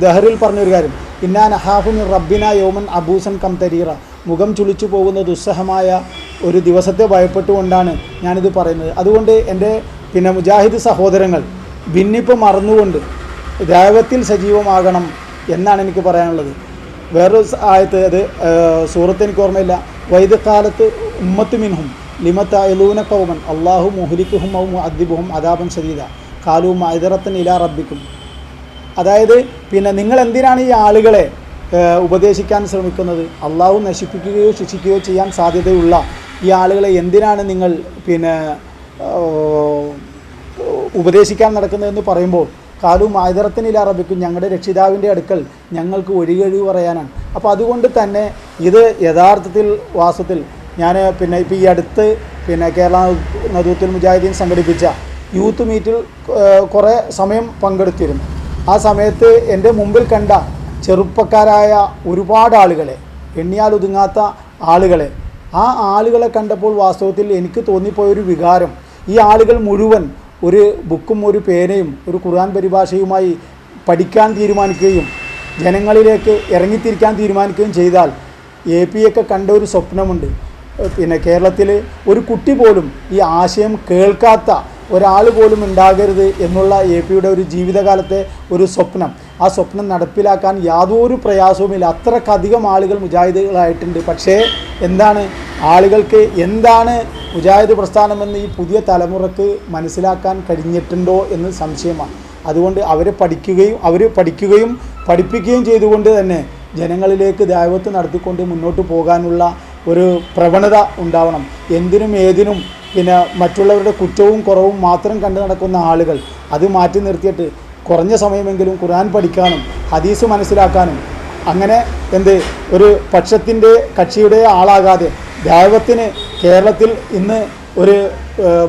ദഹറിൽ പറഞ്ഞൊരു കാര്യം, ഇന്നാ നഹാഫു മിർ റബ്ബിന യൗമൻ അബൂസൻ കം തരീറ, മുഖം ചുളിച്ചു പോകുന്ന ദുസ്സഹമായ ഒരു ദിവസത്തെ ഭയപ്പെട്ടുകൊണ്ടാണ് ഞാനിത് പറയുന്നത്. അതുകൊണ്ട് എൻ്റെ മുജാഹിദ് സഹോദരങ്ങൾ ഭിന്നിപ്പ് മറന്നുകൊണ്ട് ദഅവത്തിൽ സജീവമാകണം എന്നാണ് എനിക്ക് പറയാനുള്ളത്. വേറൊരു ആയത്ത്, അത് സൂറത്ത് എനിക്ക് ഓർമ്മയില്ല, വൈദ് കാലത്ത് ഉമ്മത്ത് മിൻഹും ലിമത്തഅലൂന ഖൗമൻ അല്ലാഹു മുഹ്ലിക്കുഹും ഔ മുഅദ്ദിബുഹും അദാബൻ ശദീദ ഖാലൂ മഅദറത്തൻ ഇലാ റബ്ബിക്കും. അതായത് നിങ്ങൾ എന്തിനാണ് ഈ ആളുകളെ ഉപദേശിക്കാൻ ശ്രമിക്കുന്നത്? അള്ളാഹു നശിപ്പിക്കുകയോ ശിക്ഷിക്കുകയോ ചെയ്യാൻ സാധ്യതയുള്ള ഈ ആളുകളെ എന്തിനാണ് നിങ്ങൾ ഉപദേശിക്കാൻ നടക്കുന്നതെന്ന് പറയുമ്പോൾ കാലു മായതറത്തിനില്ല അറബിക്കും, ഞങ്ങളുടെ രക്ഷിതാവിൻ്റെ അടുക്കൽ ഞങ്ങൾക്ക് ഒഴികഴിവ് പറയാനാണ്. അപ്പോൾ അതുകൊണ്ട് തന്നെ ഇത് യഥാർത്ഥത്തിൽ വാസ്തവത്തിൽ ഞാൻ ഇപ്പോൾ ഈ അടുത്ത് കേരള നദൂത്തുൽ മുജാഹിദീൻ സംഘടിപ്പിച്ച യൂത്ത് മീറ്റിൽ കുറേ സമയം പങ്കെടുത്തിരുന്നു. ആ സമയത്ത് എൻ്റെ മുമ്പിൽ കണ്ട ചെറുപ്പക്കാരായ ഒരുപാട് ആളുകളെ, എണ്ണിയാൽ ഒതുങ്ങാത്ത ആളുകളെ, ആ ആളുകളെ കണ്ടപ്പോൾ വാസ്തവത്തിൽ എനിക്ക് തോന്നിപ്പോയൊരു വികാരം, ഈ ആളുകൾ മുഴുവൻ ഒരു ബുക്കും ഒരു പേനയും ഒരു ഖുർആൻ പരിഭാഷയുമായി പഠിക്കാൻ തീരുമാനിക്കുകയും ജനങ്ങളിലേക്ക് ഇറങ്ങിത്തിരിക്കാൻ തീരുമാനിക്കുകയും ചെയ്താൽ APയൊക്കെ കണ്ട ഒരു സ്വപ്നമുണ്ട്. കേരളത്തിൽ ഒരു കുട്ടി പോലും ഈ ആശയം കേൾക്കാത്ത ഒരാൾ പോലും ഉണ്ടാകരുത് എന്നുള്ള APയുടെ ഒരു ജീവിതകാലത്തെ ഒരു സ്വപ്നം, ആ സ്വപ്നം നടപ്പിലാക്കാൻ യാതൊരു പ്രയാസവുമില്ല. അത്രക്കധികം ആളുകൾ മുജാഹിദുകളായിട്ടുണ്ട്. പക്ഷേ എന്താണ്, ആളുകൾക്ക് എന്താണ് മുജാഹിദ് പ്രസ്ഥാനമെന്ന് ഈ പുതിയ തലമുറക്ക് മനസ്സിലാക്കാൻ കഴിഞ്ഞിട്ടുണ്ടോ എന്ന് സംശയമാണ്. അതുകൊണ്ട് അവർ പഠിക്കുകയും പഠിപ്പിക്കുകയും ചെയ്തുകൊണ്ട് തന്നെ ജനങ്ങളിലേക്ക് ദഅവത്ത് നടത്തിക്കൊണ്ട് മുന്നോട്ട് പോകാനുള്ള ഒരു പ്രവണത ഉണ്ടാവണം. എന്തിനും ഏതിനും മറ്റുള്ളവരുടെ കുറ്റവും കുറവും മാത്രം കണ്ടു നടക്കുന്ന ആളുകൾ അത് മാറ്റി നിർത്തിയിട്ട് കുറഞ്ഞ സമയമെങ്കിലും ഖുർആൻ പഠിക്കാനും ഹദീസ് മനസ്സിലാക്കാനും, അങ്ങനെ ഒരു പക്ഷത്തിൻ്റെ കക്ഷിയുടെ ആളാകാതെ ദഅവത്തിന് കേരളത്തിൽ ഇന്ന് ഒരു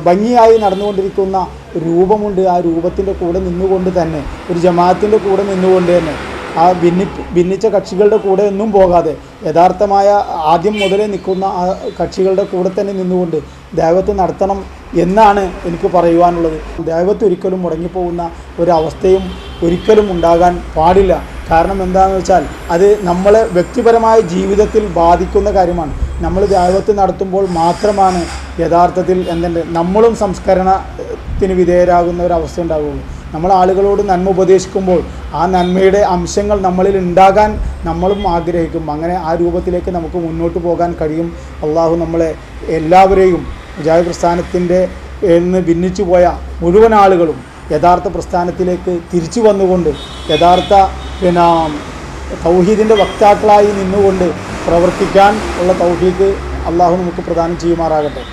ഭംഗിയായി നടന്നുകൊണ്ടിരിക്കുന്ന രൂപമുണ്ട്. ആ രൂപത്തിൻ്റെ കൂടെ നിന്നുകൊണ്ട് തന്നെ, ഒരു ജമാഅത്തിൻ്റെ കൂടെ നിന്നുകൊണ്ട് തന്നെ, ആ ഭിന്നിച്ച കക്ഷികളുടെ കൂടെ ഒന്നും പോകാതെ യഥാർത്ഥമായ ആദ്യം മുതലേ നിൽക്കുന്ന ആ കക്ഷികളുടെ കൂടെ തന്നെ നിന്നുകൊണ്ട് ദഅവത്ത് നടത്തണം എന്നാണ് എനിക്ക് പറയുവാനുള്ളത്. ദഅവത്ത് ഒരിക്കലും മുടങ്ങിപ്പോകുന്ന ഒരവസ്ഥയും ഒരിക്കലും ഉണ്ടാകാൻ പാടില്ല. കാരണം എന്താണെന്ന് വെച്ചാൽ അത് നമ്മളെ വ്യക്തിപരമായ ജീവിതത്തിൽ ബാധിക്കുന്ന കാര്യമാണ്. നമ്മൾ ദഅവത്ത് നടത്തുമ്പോൾ മാത്രമാണ് യഥാർത്ഥത്തിൽ നമ്മളും സംസ്കരണത്തിന് വിധേയരാകുന്ന ഒരവസ്ഥ ഉണ്ടാകുകയുള്ളൂ. നമ്മൾ ആളുകളോട് നന്മ ഉപദേശിക്കുമ്പോൾ ആ നന്മയുടെ അംശങ്ങൾ നമ്മളിൽ ഉണ്ടാകാൻ നമ്മളും ആഗ്രഹിക്കും. അങ്ങനെ ആ രൂപത്തിലേക്ക് നമുക്ക് മുന്നോട്ട് പോകാൻ കഴിയും. അള്ളാഹു നമ്മളെ എല്ലാവരെയും മുജാഹിദ് പ്രസ്ഥാനത്തിൻ്റെ നിന്ന് ഭിന്നിച്ചു പോയ മുഴുവൻ ആളുകളും യഥാർത്ഥ പ്രസ്ഥാനത്തിലേക്ക് തിരിച്ചു വന്നുകൊണ്ട് യഥാർത്ഥ തൗഹീദിൻ്റെ വക്താക്കളായി നിന്നുകൊണ്ട് പ്രവർത്തിക്കാൻ ഉള്ള തൗഫീഖ് അള്ളാഹു നമുക്ക് പ്രദാനം ചെയ്യുമാറാകട്ടെ.